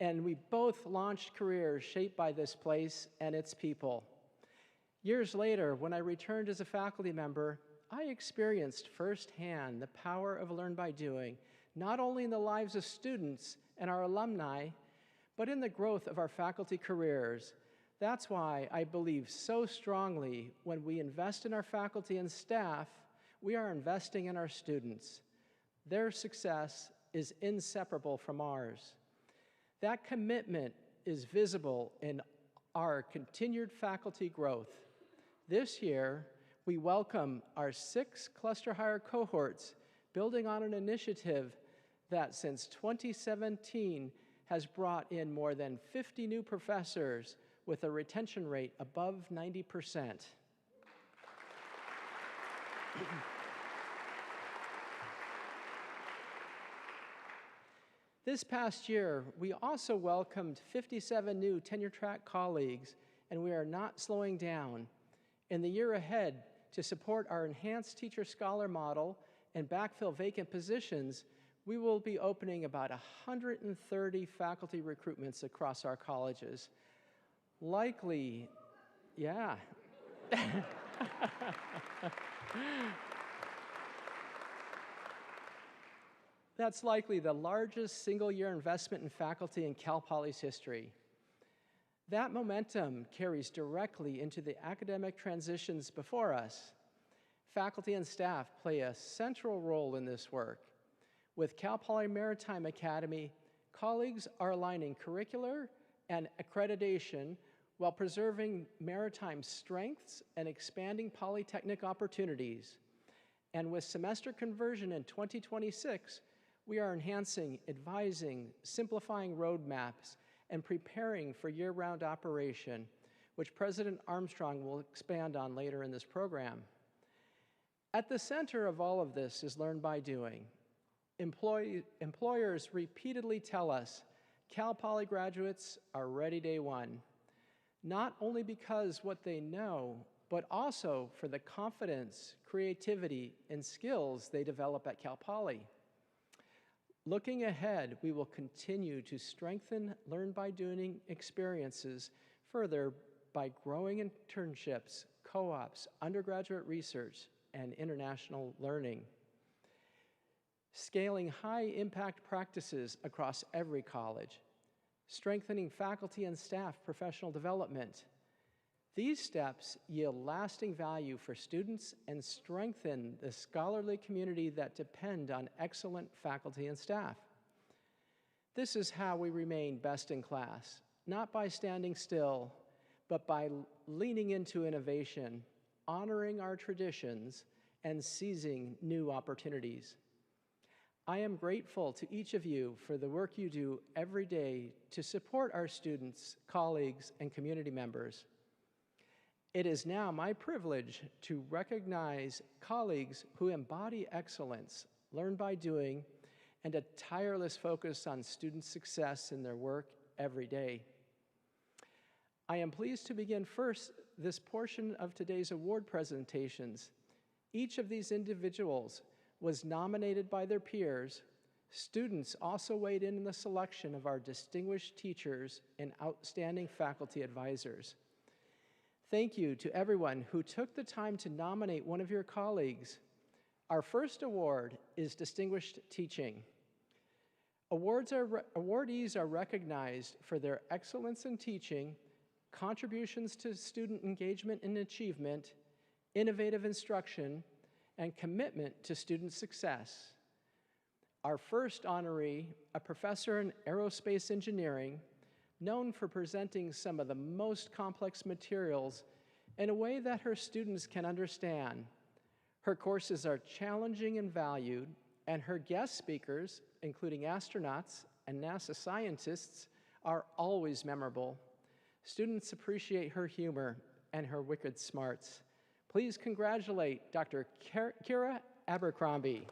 and we both launched careers shaped by this place and its people. Years later, when I returned as a faculty member, I experienced firsthand the power of Learn by Doing, not only in the lives of students and our alumni, but in the growth of our faculty careers. That's why I believe so strongly when we invest in our faculty and staff, we are investing in our students. Their success is inseparable from ours. That commitment is visible in our continued faculty growth. This year, we welcome our 6 cluster hire cohorts, building on an initiative that since 2017 has brought in more than 50 new professors with a retention rate above 90%. This past year, we also welcomed 57 new tenure-track colleagues, and we are not slowing down. In the year ahead, to support our enhanced teacher-scholar model and backfill vacant positions, we will be opening about 130 faculty recruitments across our colleges. Likely, yeah. That's likely the largest single-year investment in faculty in Cal Poly's history. That momentum carries directly into the academic transitions before us. Faculty and staff play a central role in this work. With Cal Poly Maritime Academy, colleagues are aligning curricular and accreditation while preserving maritime strengths and expanding polytechnic opportunities. And with semester conversion in 2026, we are enhancing, advising, simplifying roadmaps, and preparing for year-round operation, which President Armstrong will expand on later in this program. At the center of all of this is Learn by Doing. Employers repeatedly tell us Cal Poly graduates are ready day one, not only because what they know, but also for the confidence, creativity, and skills they develop at Cal Poly. Looking ahead, we will continue to strengthen Learn by Doing experiences further by growing internships, co-ops, undergraduate research, and international learning. Scaling high-impact practices across every college, strengthening faculty and staff professional development. These steps yield lasting value for students and strengthen the scholarly community that depend on excellent faculty and staff. This is how we remain best in class, not by standing still, but by leaning into innovation, honoring our traditions, and seizing new opportunities. I am grateful to each of you for the work you do every day to support our students, colleagues, and community members. It is now my privilege to recognize colleagues who embody excellence, Learn by Doing, and a tireless focus on student success in their work every day. I am pleased to begin first this portion of today's award presentations. Each of these individuals was nominated by their peers. Students also weighed in the selection of our distinguished teachers and outstanding faculty advisors. Thank you to everyone who took the time to nominate one of your colleagues. Our first award is Distinguished Teaching. Awardees are recognized for their excellence in teaching, contributions to student engagement and achievement, innovative instruction, and commitment to student success. Our first honoree, a professor in aerospace engineering, known for presenting some of the most complex materials in a way that her students can understand. Her courses are challenging and valued, and her guest speakers, including astronauts and NASA scientists, are always memorable. Students appreciate her humor and her wicked smarts. Please congratulate Dr. Kira Abercrombie.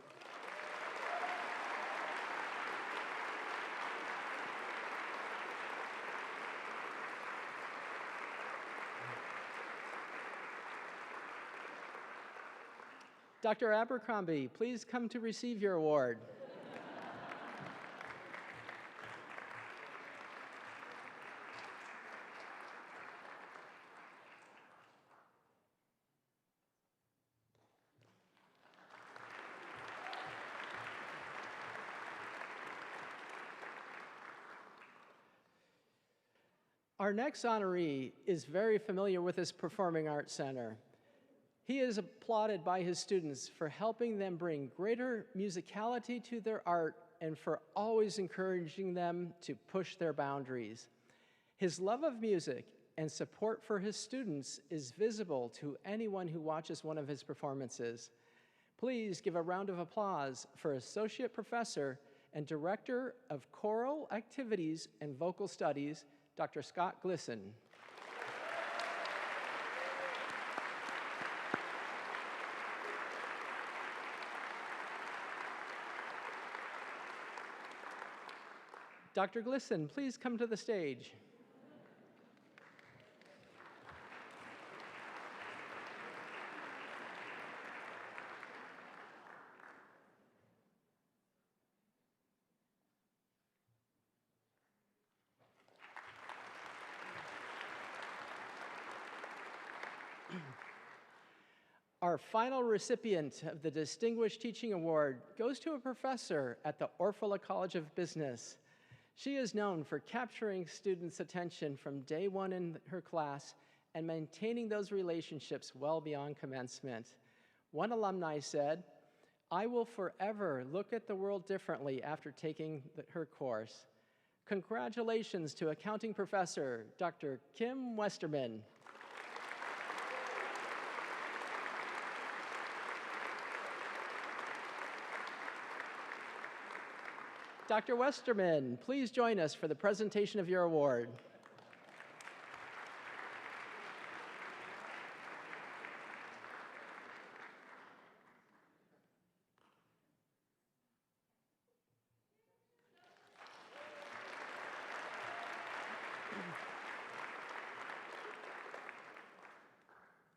Dr. Abercrombie, please come to receive your award. Our next honoree is very familiar with this Performing Arts Center. He is applauded by his students for helping them bring greater musicality to their art and for always encouraging them to push their boundaries. His love of music and support for his students is visible to anyone who watches one of his performances. Please give a round of applause for Associate Professor and Director of Choral Activities and Vocal Studies, Dr. Scott Glisson. Dr. Glisson, please come to the stage. Our final recipient of the Distinguished Teaching Award goes to a professor at the Orfalea College of Business. She is known for capturing students' attention from day one in her class and maintaining those relationships well beyond commencement. One alumni said, "I will forever look at the world differently after taking her course." Congratulations to accounting professor, Dr. Kim Westerman. Dr. Westerman, please join us for the presentation of your award.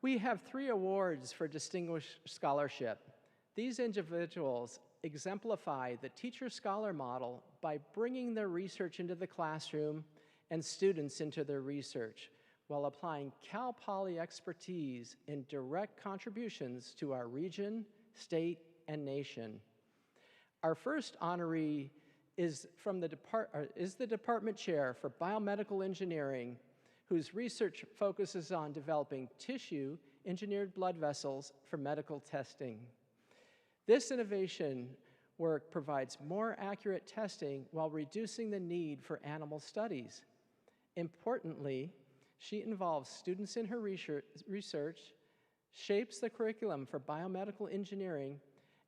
We have 3 awards for Distinguished Scholarship. These individuals exemplify the teacher-scholar model by bringing their research into the classroom and students into their research while applying Cal Poly expertise in direct contributions to our region, state, and nation. Our first honoree is the Department Chair for Biomedical Engineering, whose research focuses on developing tissue-engineered blood vessels for medical testing. This innovation work provides more accurate testing while reducing the need for animal studies. Importantly, she involves students in her research, shapes the curriculum for biomedical engineering,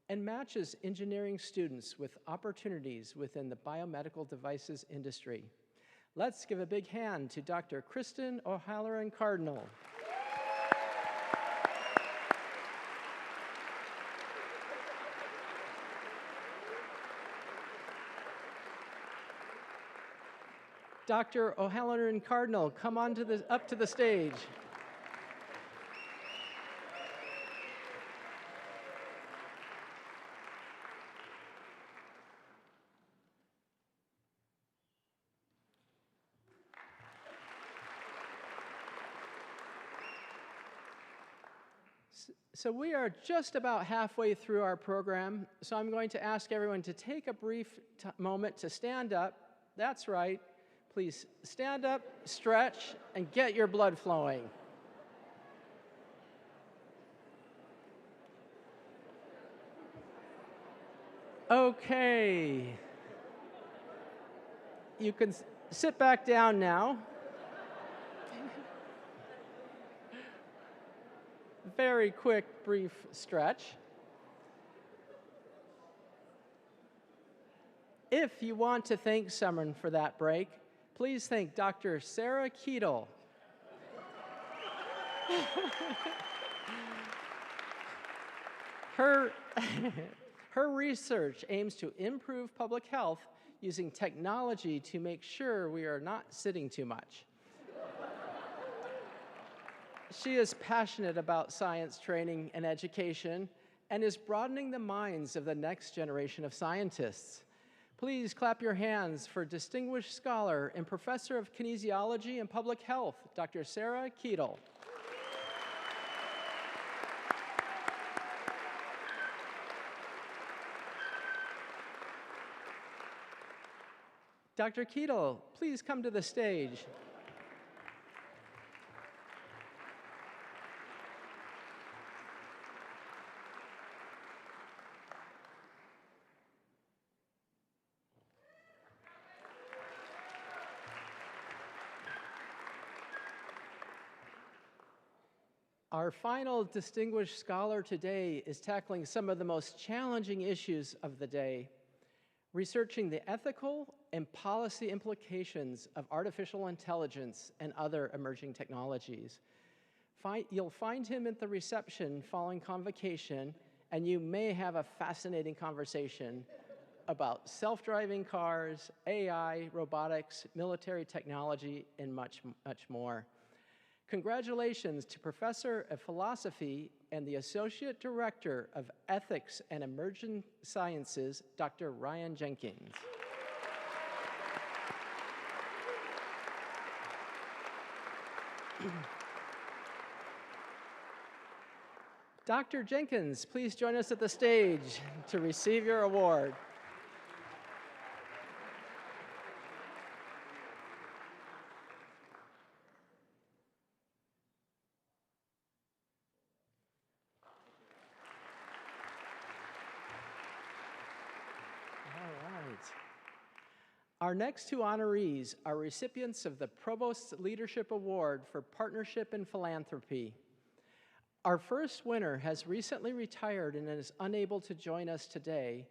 and matches engineering students with opportunities within the biomedical devices industry. Let's give a big hand to Dr. Kristen O'Halloran Cardinal. Dr. O'Halloran Cardinal, come on up to the stage. So we are just about halfway through our program, so I'm going to ask everyone to take a brief moment to stand up. That's right. Please stand up, stretch, and get your blood flowing. Okay. You can sit back down now. Very quick, brief stretch. If you want to thank someone for that break, please thank Dr. Sarah Keetle. Her research aims to improve public health using technology to make sure we are not sitting too much. She is passionate about science training and education and is broadening the minds of the next generation of scientists. Please clap your hands for distinguished scholar and professor of kinesiology and public health, Dr. Sarah Keetle. Dr. Keetle, please come to the stage. Our final distinguished scholar today is tackling some of the most challenging issues of the day, researching the ethical and policy implications of artificial intelligence and other emerging technologies. You'll find him at the reception following Convocation, and you may have a fascinating conversation about self-driving cars, AI, robotics, military technology, and much, much more. Congratulations to Professor of Philosophy and the Associate Director of Ethics and Emerging Sciences, Dr. Ryan Jenkins. Dr. Jenkins, please join us at the stage to receive your award. Our next two honorees are recipients of the Provost's Leadership Award for Partnership and Philanthropy. Our first winner has recently retired and is unable to join us today,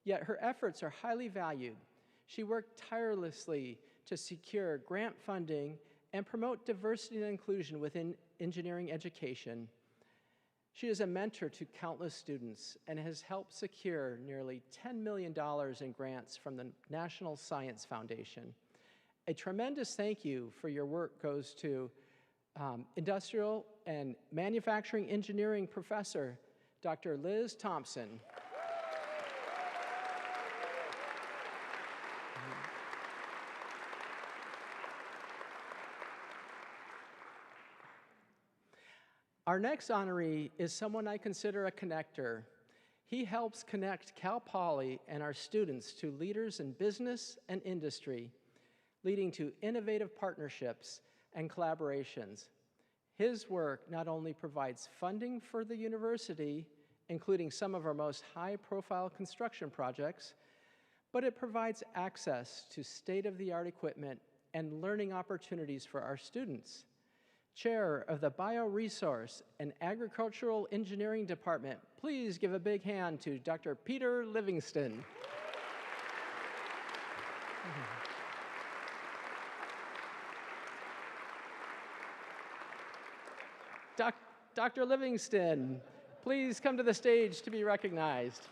yet her efforts are highly valued. She worked tirelessly to secure grant funding and promote diversity and inclusion within engineering education. She is a mentor to countless students and has helped secure nearly $10 million in grants from the National Science Foundation. A tremendous thank you for your work goes to Industrial and Manufacturing Engineering Professor, Dr. Liz Thompson. Our next honoree is someone I consider a connector. He helps connect Cal Poly and our students to leaders in business and industry, leading to innovative partnerships and collaborations. His work not only provides funding for the university, including some of our most high-profile construction projects, but it provides access to state-of-the-art equipment and learning opportunities for our students. Chair of the Bioresource and Agricultural Engineering Department, please give a big hand to Dr. Peter Livingston. Dr. Livingston, please come to the stage to be recognized.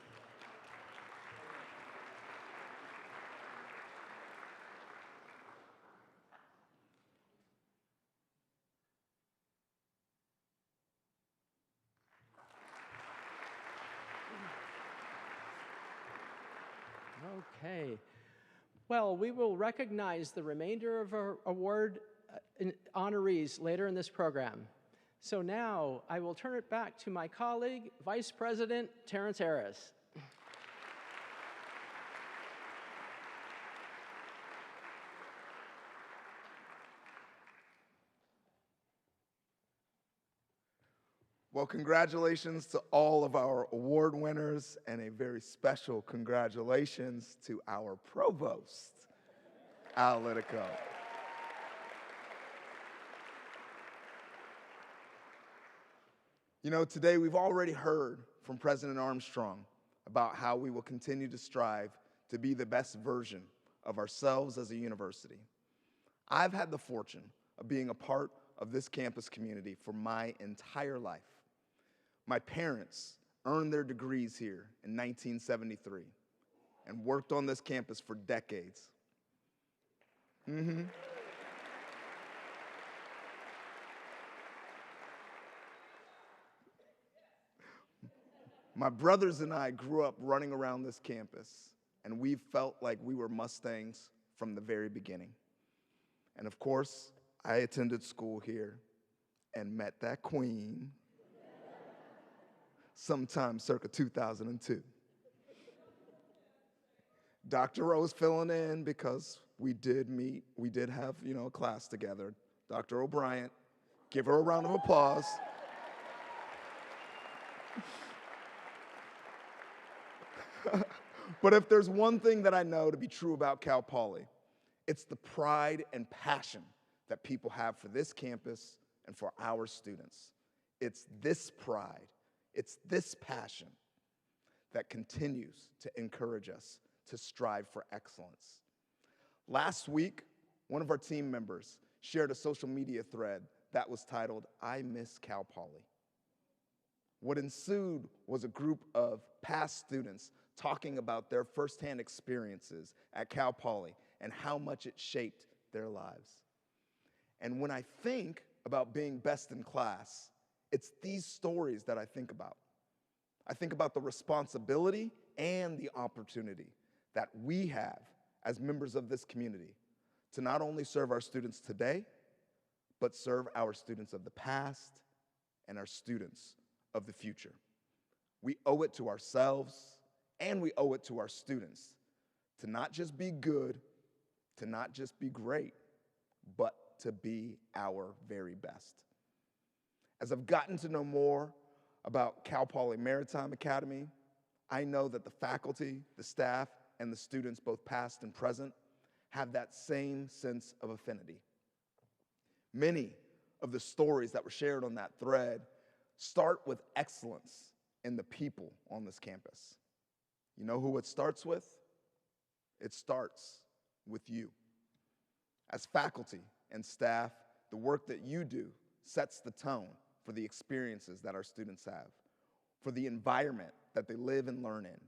Okay. Well, we will recognize the remainder of our award honorees later in this program. So now I will turn it back to my colleague, Vice President Terrence Harris. Well, congratulations to all of our award winners, and a very special congratulations to our provost, Al Litico. You know, today we've already heard from President Armstrong about how we will continue to strive to be the best version of ourselves as a university. I've had the fortune of being a part of this campus community for my entire life. My parents earned their degrees here in 1973 and worked on this campus for decades. My brothers and I grew up running around this campus, and we felt like we were Mustangs from the very beginning. And of course, I attended school here and met that queen sometime circa 2002. Dr. Rose filling in because we did have, a class together. Dr. O'Brien, give her a round of applause. But if there's one thing that I know to be true about Cal Poly, it's the pride and passion that people have for this campus and for our students. It's this pride, it's this passion that continues to encourage us to strive for excellence. Last week, one of our team members shared a social media thread that was titled, "I Miss Cal Poly." What ensued was a group of past students talking about their firsthand experiences at Cal Poly and how much it shaped their lives. And when I think about being best in class, it's these stories that I think about. I think about the responsibility and the opportunity that we have as members of this community to not only serve our students today, but serve our students of the past and our students of the future. We owe it to ourselves and we owe it to our students to not just be good, to not just be great, but to be our very best. As I've gotten to know more about Cal Poly Maritime Academy, I know that the faculty, the staff, and the students, both past and present, have that same sense of affinity. Many of the stories that were shared on that thread start with excellence in the people on this campus. You know who it starts with? It starts with you. As faculty and staff, the work that you do sets the tone for the experiences that our students have, for the environment that they live and learn in.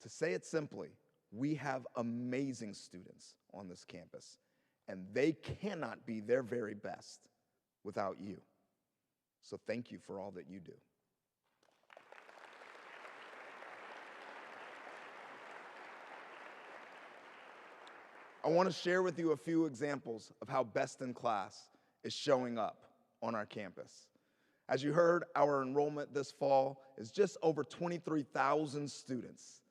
To say it simply, we have amazing students on this campus, and they cannot be their very best without you. So thank you for all that you do. I want to share with you a few examples of how best in class is showing up on our campus. As you heard, our enrollment this fall is just over 23,000 students.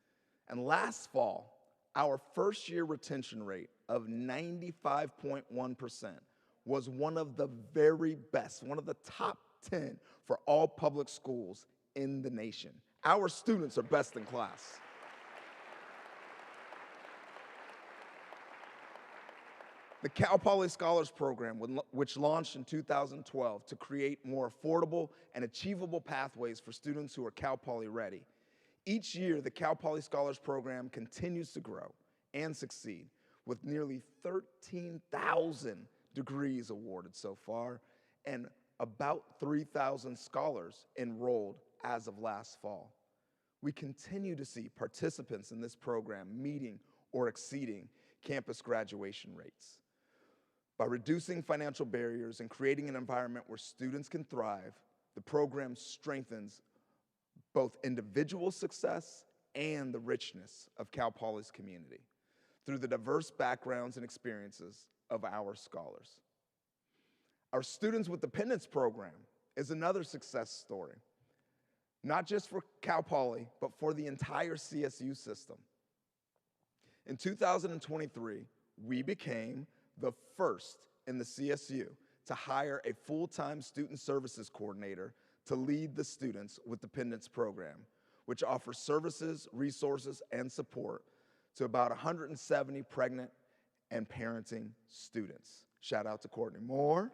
And last fall, our first-year retention rate of 95.1% was one of the very best, one of the top 10 for all public schools in the nation. Our students are best in class. The Cal Poly Scholars Program, which launched in 2012 to create more affordable and achievable pathways for students who are Cal Poly ready. Each year, the Cal Poly Scholars Program continues to grow and succeed, with nearly 13,000 degrees awarded so far and about 3,000 scholars enrolled as of last fall. We continue to see participants in this program meeting or exceeding campus graduation rates. By reducing financial barriers and creating an environment where students can thrive, the program strengthens both individual success and the richness of Cal Poly's community through the diverse backgrounds and experiences of our scholars. Our Students with Dependence program is another success story, not just for Cal Poly, but for the entire CSU system. In 2023, we became the first in the CSU to hire a full-time student services coordinator to lead the Students with Dependence program, which offers services, resources, and support to about 170 pregnant and parenting students. Shout out to Courtney Moore.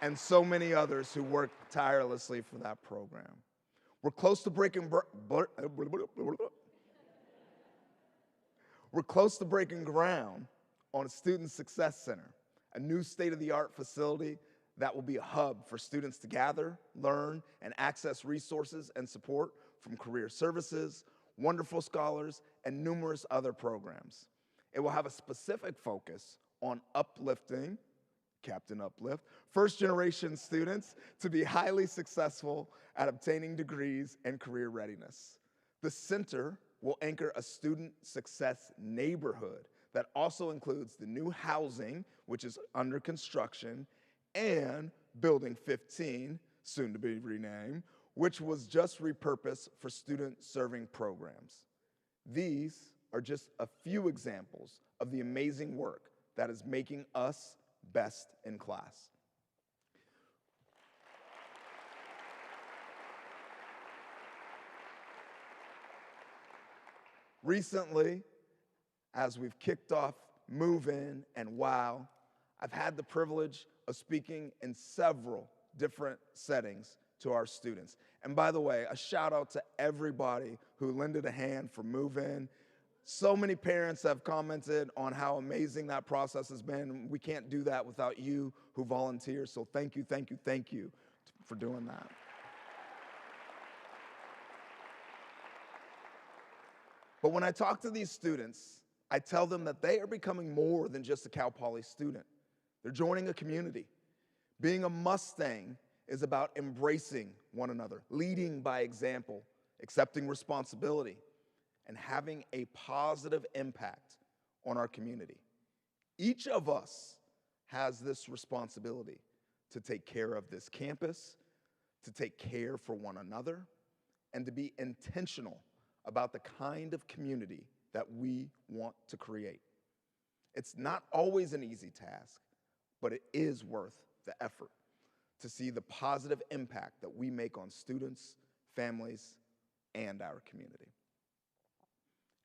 And so many others who work tirelessly for that program. We're close to breaking We're close to breaking ground on a Student Success Center, a new state-of-the-art facility that will be a hub for students to gather, learn, and access resources and support from career services, wonderful scholars, and numerous other programs. It will have a specific focus on uplifting, Captain Uplift, first-generation students to be highly successful at obtaining degrees and career readiness. The center will anchor a student success neighborhood that also includes the new housing, which is under construction, and Building 15, soon to be renamed, which was just repurposed for student-serving programs. These are just a few examples of the amazing work that is making us best in class. Recently, as we've kicked off Move In and WOW, I've had the privilege of speaking in several different settings to our students. And by the way, a shout out to everybody who lended a hand for Move In. So many parents have commented on how amazing that process has been. We can't do that without you who volunteer, so thank you, thank you, thank you for doing that. But when I talk to these students, I tell them that they are becoming more than just a Cal Poly student. They're joining a community. Being a Mustang is about embracing one another, leading by example, accepting responsibility, and having a positive impact on our community. Each of us has this responsibility to take care of this campus, to take care for one another, and to be intentional about the kind of community that we want to create. It's not always an easy task, but it is worth the effort to see the positive impact that we make on students, families, and our community.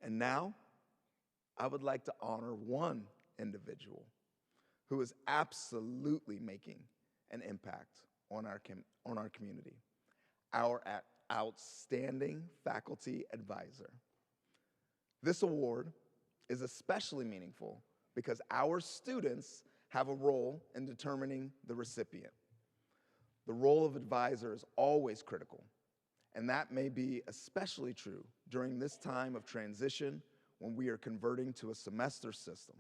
And now, I would like to honor one individual who is absolutely making an impact on our community, our outstanding faculty advisor. This award is especially meaningful because our students have a role in determining the recipient. The role of advisor is always critical, and that may be especially true during this time of transition when we are converting to a semester system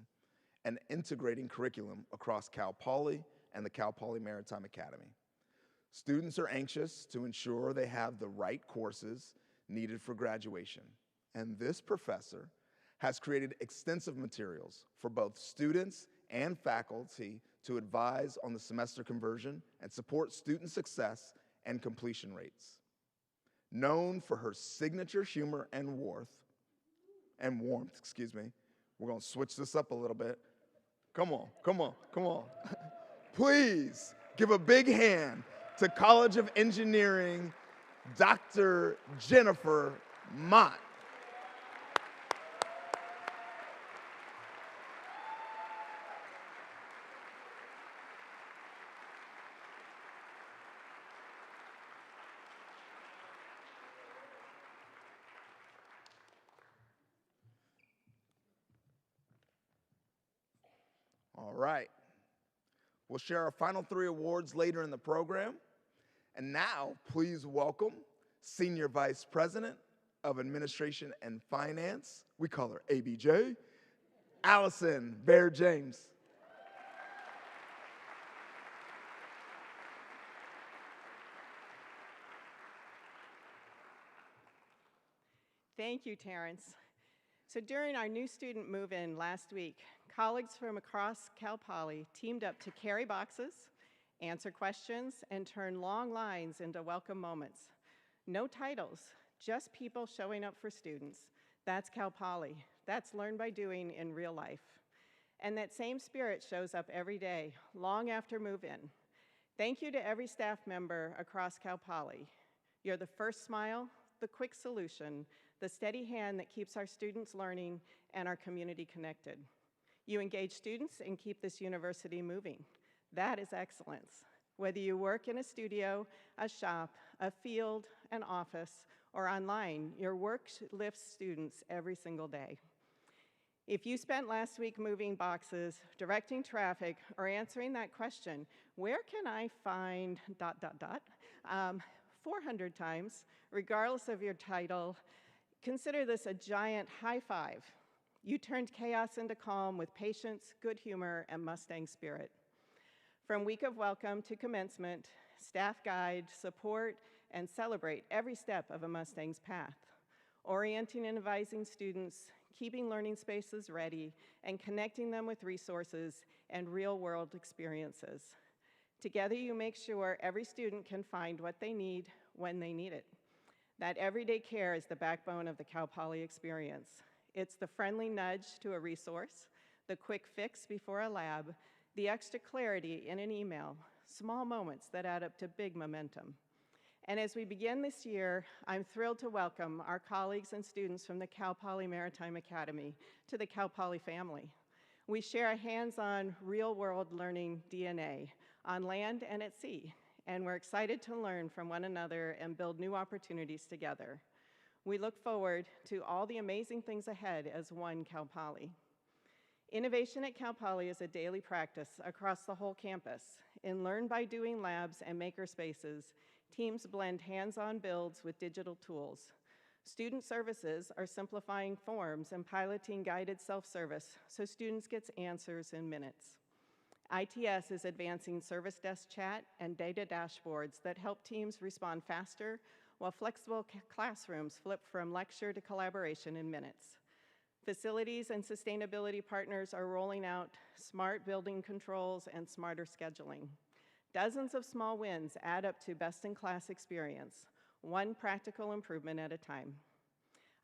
and integrating curriculum across Cal Poly and the Cal Poly Maritime Academy. Students are anxious to ensure they have the right courses needed for graduation, and this professor has created extensive materials for both students and faculty to advise on the semester conversion and support student success and completion rates. Known for her signature humor and warmth, we're gonna switch this up a little bit. Come on. Please give a big hand to College of Engineering, Dr. Jennifer Mott. All right. We'll share our final 3 awards later in the program. And now, please welcome Senior Vice President of Administration and Finance, we call her ABJ, Allison Bear-James. Thank you, Terrence. So during our new student move-in last week, colleagues from across Cal Poly teamed up to carry boxes, answer questions, and turn long lines into welcome moments. No titles, just people showing up for students. That's Cal Poly. That's learn by doing in real life. And that same spirit shows up every day, long after move-in. Thank you to every staff member across Cal Poly. You're the first smile, the quick solution, the steady hand that keeps our students learning and our community connected. You engage students and keep this university moving. That is excellence. Whether you work in a studio, a shop, a field, an office, or online, your work lifts students every single day. If you spent last week moving boxes, directing traffic, or answering that question, where can I find ... 400 times, regardless of your title, consider this a giant high five. You turned chaos into calm with patience, good humor, and Mustang spirit. From week of welcome to commencement, staff guide, support, and celebrate every step of a Mustang's path, orienting and advising students, keeping learning spaces ready, and connecting them with resources and real-world experiences. Together, you make sure every student can find what they need when they need it. That everyday care is the backbone of the Cal Poly experience. It's the friendly nudge to a resource, the quick fix before a lab, the extra clarity in an email, small moments that add up to big momentum. And as we begin this year, I'm thrilled to welcome our colleagues and students from the Cal Poly Maritime Academy to the Cal Poly family. We share a hands-on, real-world learning DNA on land and at sea, and we're excited to learn from one another and build new opportunities together. We look forward to all the amazing things ahead as one Cal Poly. Innovation at Cal Poly is a daily practice across the whole campus. In Learn by Doing labs and maker spaces, teams blend hands-on builds with digital tools. Student services are simplifying forms and piloting guided self-service so students get answers in minutes. ITS is advancing service desk chat and data dashboards that help teams respond faster, while flexible classrooms flip from lecture to collaboration in minutes. Facilities and sustainability partners are rolling out smart building controls and smarter scheduling. Dozens of small wins add up to best-in-class experience, one practical improvement at a time.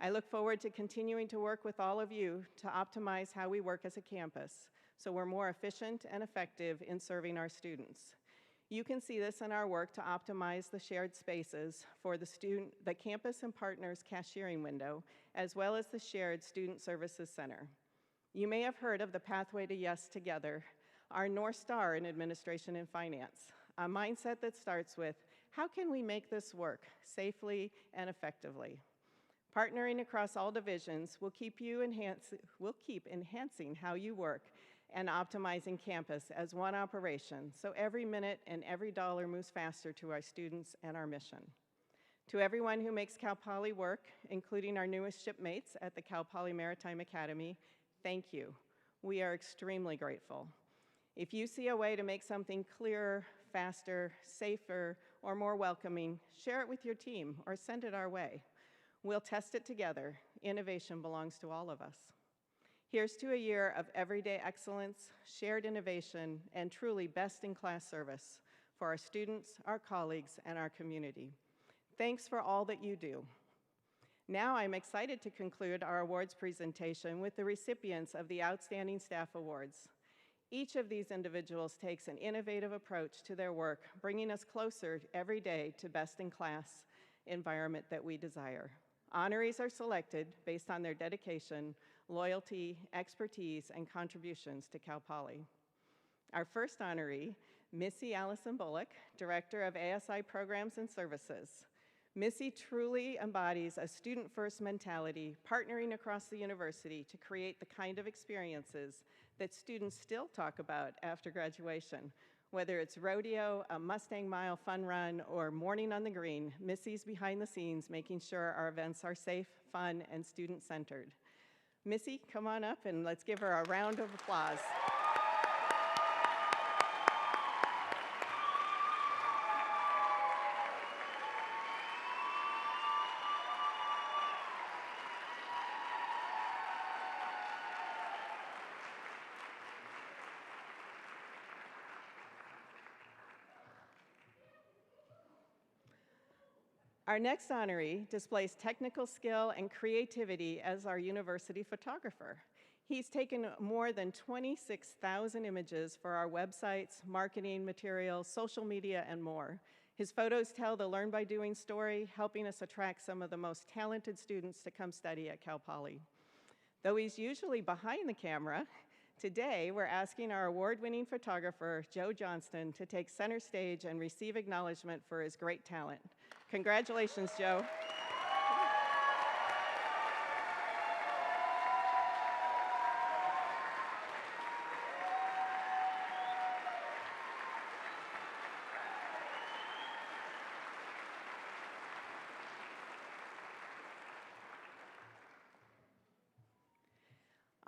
I look forward to continuing to work with all of you to optimize how we work as a campus so we're more efficient and effective in serving our students. You can see this in our work to optimize the shared spaces for the campus and partners cashiering window, as well as the shared Student Services Center. You may have heard of the Pathway to Yes Together, our North Star in administration and finance, a mindset that starts with, how can we make this work safely and effectively? Partnering across all divisions will keep enhancing how you work and optimizing campus as one operation, so every minute and every dollar moves faster to our students and our mission. To everyone who makes Cal Poly work, including our newest shipmates at the Cal Poly Maritime Academy, thank you. We are extremely grateful. If you see a way to make something clearer, faster, safer, or more welcoming, share it with your team or send it our way. We'll test it together. Innovation belongs to all of us. Here's to a year of everyday excellence, shared innovation, and truly best-in-class service for our students, our colleagues, and our community. Thanks for all that you do. Now I'm excited to conclude our awards presentation with the recipients of the Outstanding Staff Awards. Each of these individuals takes an innovative approach to their work, bringing us closer every day to best-in-class environment that we desire. Honorees are selected based on their dedication, loyalty, expertise, and contributions to Cal Poly. Our first honoree, Missy Allison Bullock, Director of ASI Programs and Services. Missy truly embodies a student-first mentality, partnering across the university to create the kind of experiences that students still talk about after graduation. Whether it's rodeo, a Mustang Mile fun run, or morning on the green, Missy's behind the scenes making sure our events are safe, fun, and student-centered. Missy, come on up and let's give her a round of applause. Our next honoree displays technical skill and creativity as our university photographer. He's taken more than 26,000 images for our websites, marketing materials, social media, and more. His photos tell the Learn by Doing story, helping us attract some of the most talented students to come study at Cal Poly. Though he's usually behind the camera, today we're asking our award-winning photographer, Joe Johnston, to take center stage and receive acknowledgement for his great talent. Congratulations, Joe.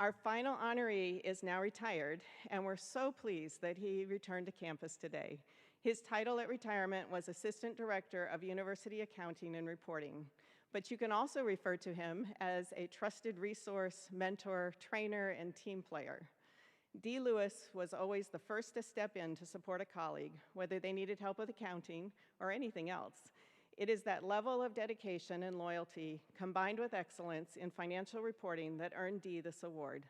Our final honoree is now retired, and we're so pleased that he returned to campus today. His title at retirement was Assistant Director of University Accounting and Reporting, but you can also refer to him as a trusted resource, mentor, trainer, and team player. D. Lewis was always the first to step in to support a colleague, whether they needed help with accounting or anything else. It is that level of dedication and loyalty combined with excellence in financial reporting that earned Dee this award.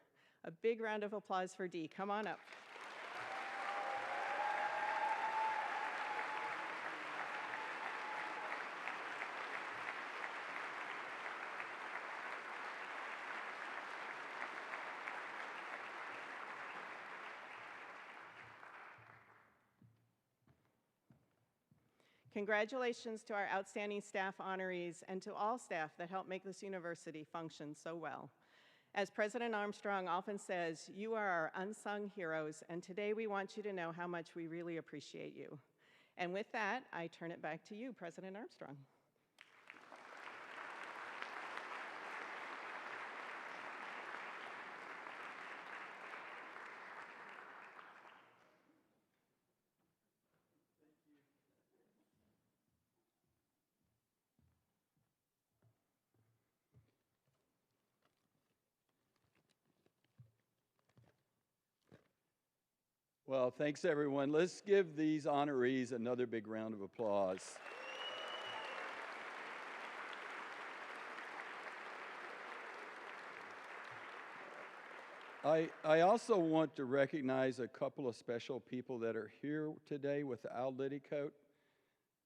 A big round of applause for Dee. Come on up. Congratulations to our outstanding staff honorees and to all staff that help make this university function so well. As President Armstrong often says, you are our unsung heroes, and today we want you to know how much we really appreciate you. And with that, I turn it back to you, President Armstrong. Well, thanks everyone. Let's give these honorees another big round of applause. I also want to recognize a couple of special people that are here today with Al Liddycoat,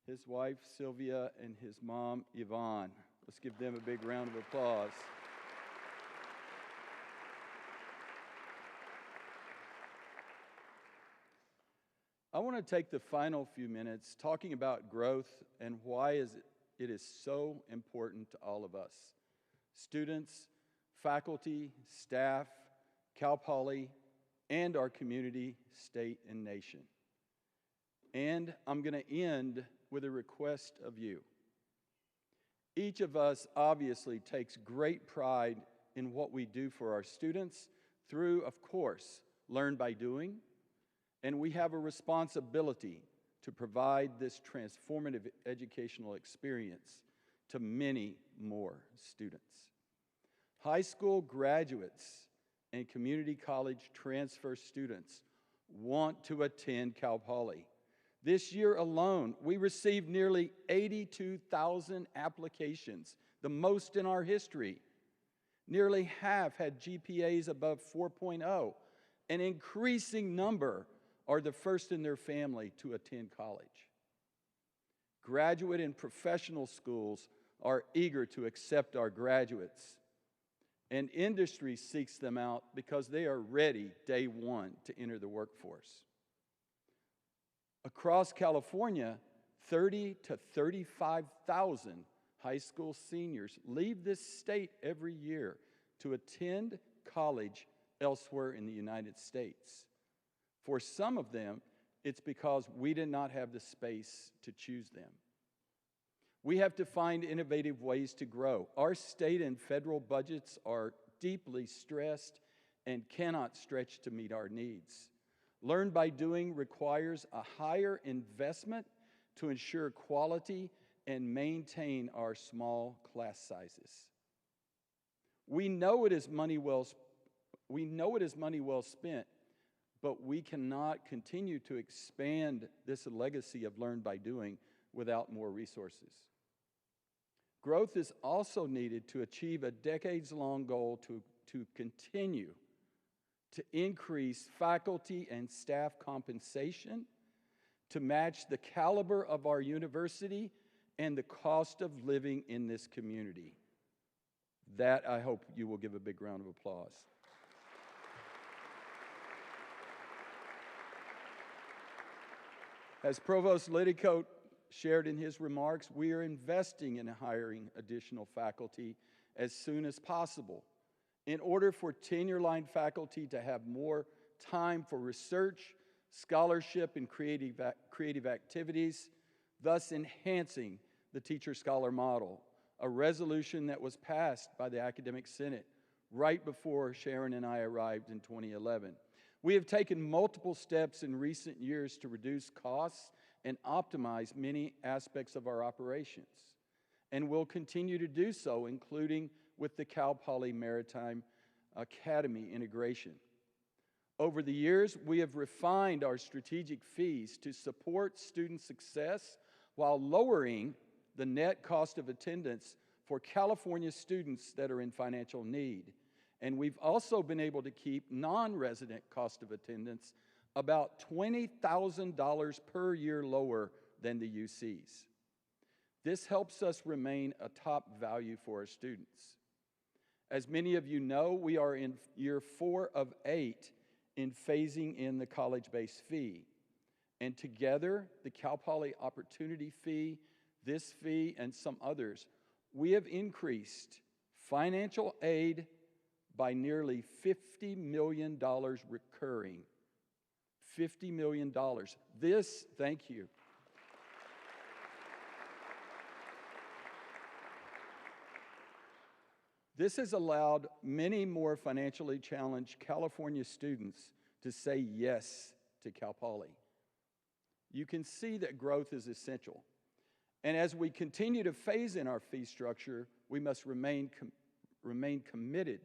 his wife Sylvia, and his mom Yvonne. Let's give them a big round of applause. I want to take the final few minutes talking about growth and why it is so important to all of us. Students, faculty, staff, Cal Poly, and our community, state, and nation. And I'm going to end with a request of you. Each of us obviously takes great pride in what we do for our students through, of course, Learn by Doing, and we have a responsibility to provide this transformative educational experience to many more students. High school graduates and community college transfer students want to attend Cal Poly. This year alone, we received nearly 82,000 applications, the most in our history. Nearly half had GPAs above 4.0. An increasing number are the first in their family to attend college. Graduate and professional schools are eager to accept our graduates, and industry seeks them out because they are ready day one to enter the workforce. Across California, 30 to 35,000 high school seniors leave this state every year to attend college elsewhere in the United States. For some of them, it's because we did not have the space to choose them. We have to find innovative ways to grow. Our state and federal budgets are deeply stressed and cannot stretch to meet our needs. Learn by Doing requires a higher investment to ensure quality and maintain our small class sizes. We know it is money well spent, but we cannot continue to expand this legacy of Learn by Doing without more resources. Growth is also needed to achieve a decades-long goal to continue to increase faculty and staff compensation to match the caliber of our university and the cost of living in this community. That, I hope you will give a big round of applause. As Provost Liddycoat shared in his remarks, we are investing in hiring additional faculty as soon as possible in order for tenure-line faculty to have more time for research, scholarship, and creative activities, thus enhancing the teacher-scholar model, a resolution that was passed by the Academic Senate right before Sharon and I arrived in 2011. We have taken multiple steps in recent years to reduce costs and optimize many aspects of our operations, and will continue to do so, including with the Cal Poly Maritime Academy integration. Over the years, we have refined our strategic fees to support student success while lowering the net cost of attendance for California students that are in financial need. And we've also been able to keep non-resident cost of attendance about $20,000 per year lower than the UC's. This helps us remain a top value for our students. As many of you know, we are in year 4 of 8 in phasing in the college-based fee. And together, the Cal Poly Opportunity Fee, this fee, and some others, we have increased financial aid by nearly $50 million recurring. $50 million. This, thank you. This has allowed many more financially challenged California students to say yes to Cal Poly. You can see that growth is essential. And as we continue to phase in our fee structure, we must remain committed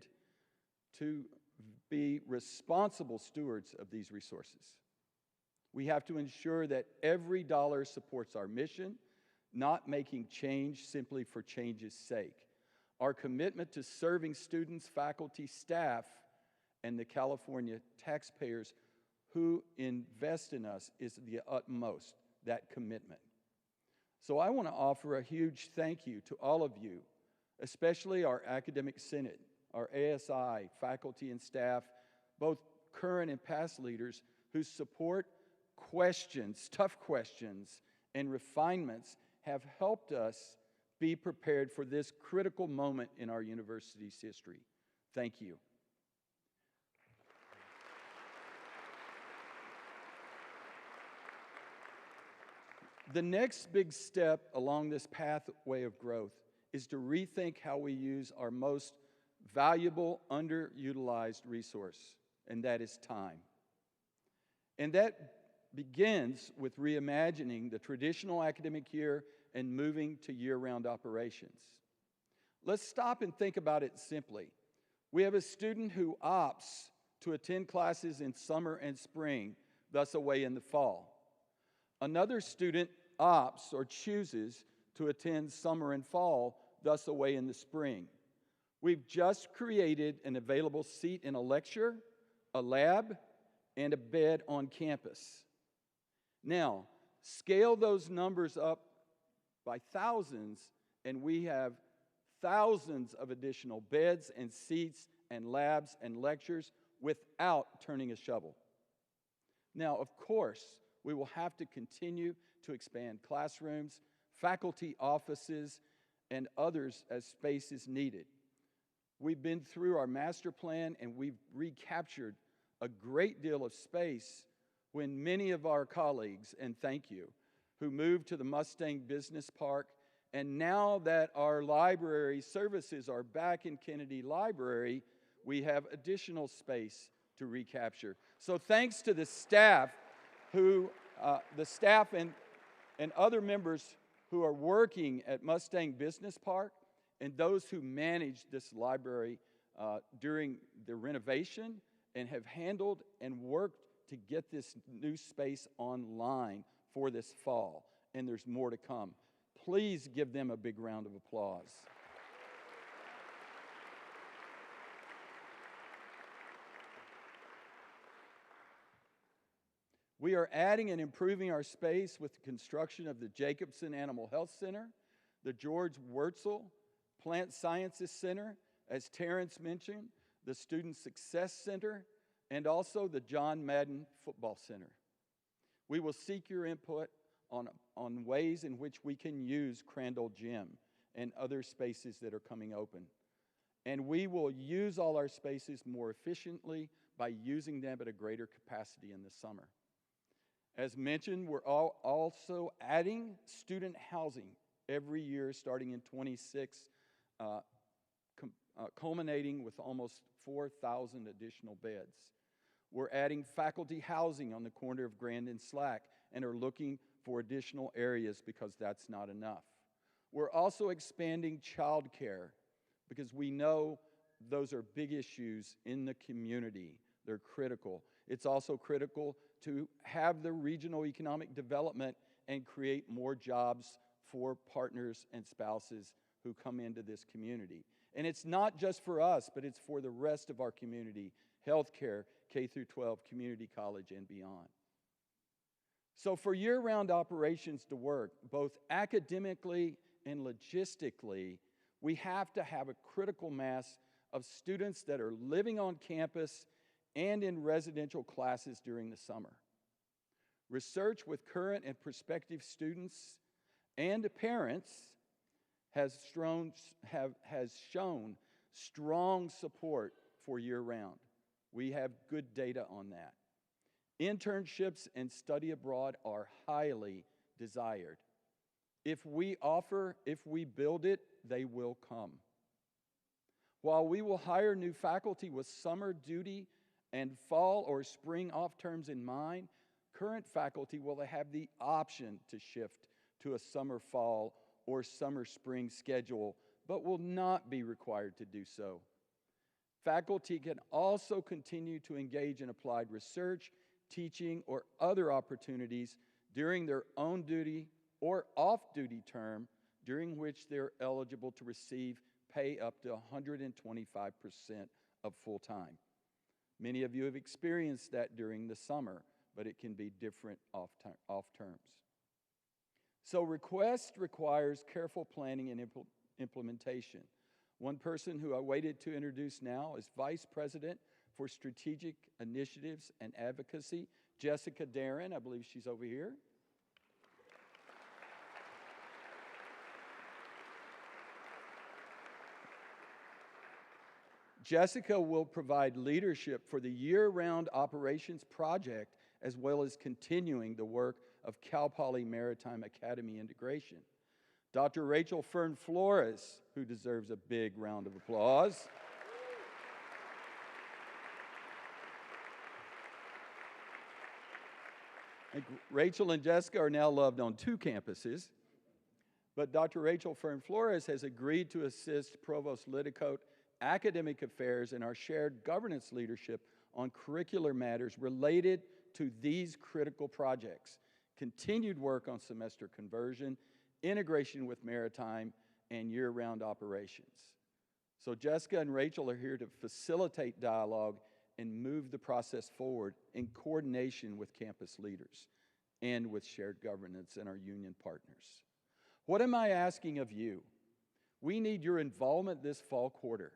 to be responsible stewards of these resources. We have to ensure that every dollar supports our mission, not making change simply for change's sake. Our commitment to serving students, faculty, staff, and the California taxpayers who invest in us is the utmost, that commitment. So I want to offer a huge thank you to all of you, especially our Academic Senate, our ASI, faculty and staff, both current and past leaders, whose support, questions, tough questions, and refinements have helped us be prepared for this critical moment in our university's history. Thank you. The next big step along this pathway of growth is to rethink how we use our most valuable, underutilized resource, and that is time. And that begins with reimagining the traditional academic year and moving to year-round operations. Let's stop and think about it simply. We have a student who opts to attend classes in summer and spring, thus away in the fall. Another student opts or chooses to attend summer and fall, thus away in the spring. We've just created an available seat in a lecture, a lab, and a bed on campus. Now, scale those numbers up by thousands, and we have thousands of additional beds and seats and labs and lectures without turning a shovel. Now, of course, we will have to continue to expand classrooms, faculty offices, and others as space is needed. We've been through our master plan, and we've recaptured a great deal of space when many of our colleagues, and thank you, who moved to the Mustang Business Park, and now that our library services are back in Kennedy Library, we have additional space to recapture. So thanks to the staff and other members who are working at Mustang Business Park and those who managed this library during the renovation and have handled and worked to get this new space online for this fall. And there's more to come. Please give them a big round of applause. We are adding and improving our space with the construction of the Jacobson Animal Health Center, the George Wurtzel Plant Sciences Center, as Terrence mentioned, the Student Success Center, and also the John Madden Football Center. We will seek your input on ways in which we can use Crandall Gym and other spaces that are coming open. And we will use all our spaces more efficiently by using them at a greater capacity in the summer. As mentioned, we're also adding student housing every year starting in 26, culminating with almost 4,000 additional beds. We're adding faculty housing on the corner of Grand and Slack and are looking for additional areas because that's not enough. We're also expanding childcare because we know those are big issues in the community. They're critical. It's also critical to have the regional economic development and create more jobs for partners and spouses who come into this community. And it's not just for us, but it's for the rest of our community, healthcare, K through 12, community college, and beyond. So for year-round operations to work, both academically and logistically, we have to have a critical mass of students that are living on campus and in residential classes during the summer. Research with current and prospective students and parents has shown strong support for year-round. We have good data on that. Internships and study abroad are highly desired. If we build it, they will come. While we will hire new faculty with summer duty and fall or spring off terms in mind, current faculty will have the option to shift to a summer-fall or summer-spring schedule, but will not be required to do so. Faculty can also continue to engage in applied research, teaching, or other opportunities during their own duty or off-duty term, during which they're eligible to receive pay up to 125% of full-time. Many of you have experienced that during the summer, but it can be different off terms. So request requires careful planning and implementation. One person who I waited to introduce now is Vice President for Strategic Initiatives and Advocacy, Jessica Darren. I believe she's over here. Jessica will provide leadership for the year-round operations project as well as continuing the work of Cal Poly Maritime Academy integration. Dr. Rachel Fern Flores, who deserves a big round of applause. Rachel and Jessica are now loved on 2 campuses, but Dr. Rachel Fern Flores has agreed to assist Provost Liddicoat Academic Affairs and our shared governance leadership on curricular matters related to these critical projects: continued work on semester conversion, integration with maritime, and year-round operations. So Jessica and Rachel are here to facilitate dialogue and move the process forward in coordination with campus leaders and with shared governance and our union partners. What am I asking of you? We need your involvement this fall quarter.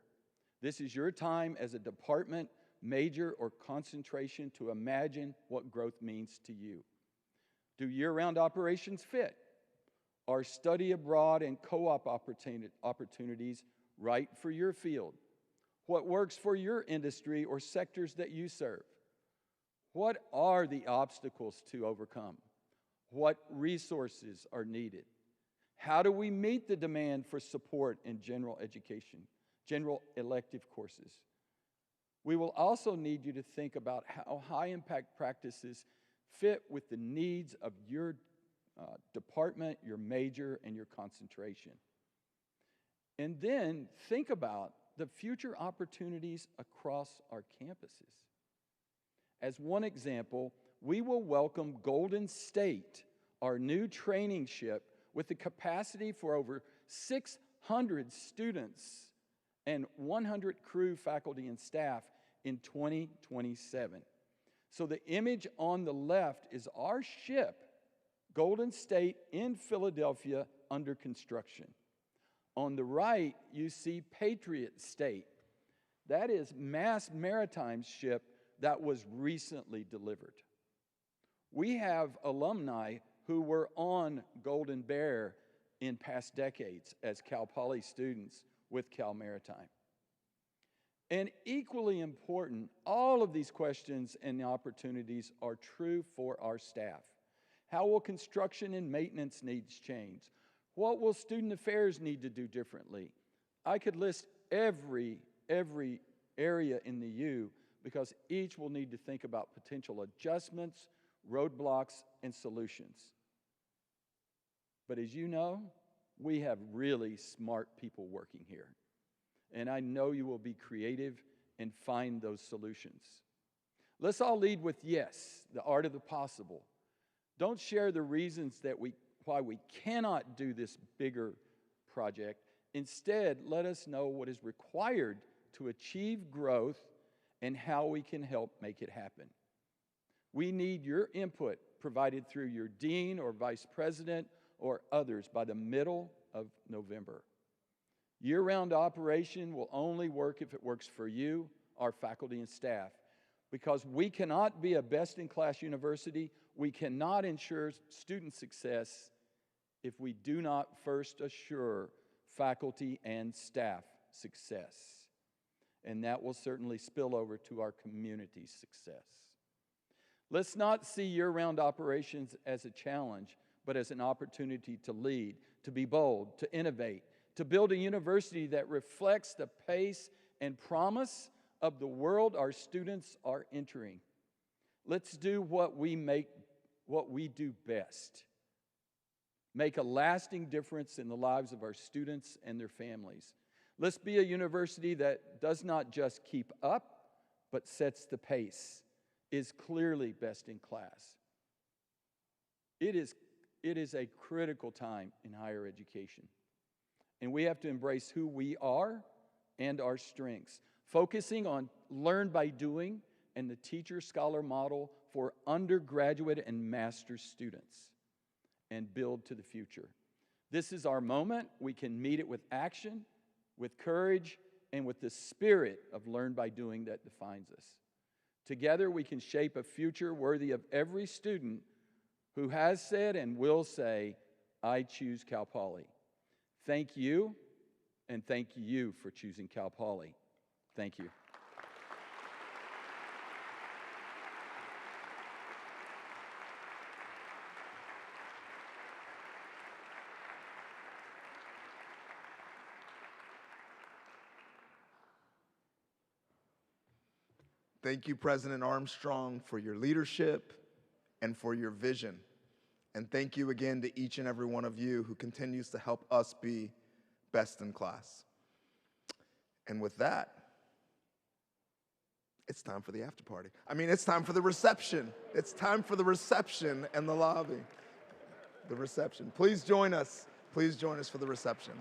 This is your time as a department, major, or concentration to imagine what growth means to you. Do year-round operations fit? Are study abroad and co-op opportunities right for your field? What works for your industry or sectors that you serve? What are the obstacles to overcome? What resources are needed? How do we meet the demand for support in general education, general elective courses? We will also need you to think about how high-impact practices fit with the needs of your department, your major, and your concentration. And then think about the future opportunities across our campuses. As one example, we will welcome Golden State, our new training ship with the capacity for over 600 students and 100 crew, faculty, and staff in 2027. So the image on the left is our ship, Golden State in Philadelphia, under construction. On the right, you see Patriot State. That is Mass Maritime's ship that was recently delivered. We have alumni who were on Golden Bear in past decades as Cal Poly students with Cal Maritime. And equally important, all of these questions and opportunities are true for our staff. How will construction and maintenance needs change? What will student affairs need to do differently? I could list every area in the U because each will need to think about potential adjustments, roadblocks, and solutions. But as you know, we have really smart people working here. And I know you will be creative and find those solutions. Let's all lead with yes, the art of the possible. Don't share the reasons why we cannot do this bigger project. Instead, let us know what is required to achieve growth and how we can help make it happen. We need your input provided through your dean or vice president or others by the middle of November. Year-round operation will only work if it works for you, our faculty and staff, because we cannot be a best-in-class university, we cannot ensure student success if we do not first assure faculty and staff success. And that will certainly spill over to our community's success. Let's not see year-round operations as a challenge, but as an opportunity to lead, to be bold, to innovate, to build a university that reflects the pace and promise of the world our students are entering. Let's do what we do best. Make a lasting difference in the lives of our students and their families. Let's be a university that does not just keep up, but sets the pace, is clearly best in class. It is a critical time in higher education. And we have to embrace who we are and our strengths, focusing on learn by doing and the teacher-scholar model for undergraduate and master's students, and build to the future. This is our moment. We can meet it with action, with courage, and with the spirit of learn by doing that defines us. Together, we can shape a future worthy of every student who has said and will say, I choose Cal Poly. Thank you, and thank you for choosing Cal Poly. Thank you. Thank you, President Armstrong, for your leadership and for your vision. And thank you again to each and every one of you who continues to help us be best in class. And with that, it's time for the after party. It's time for the reception. It's time for the reception and the lobby. The reception. Please join us. Please join us for the reception.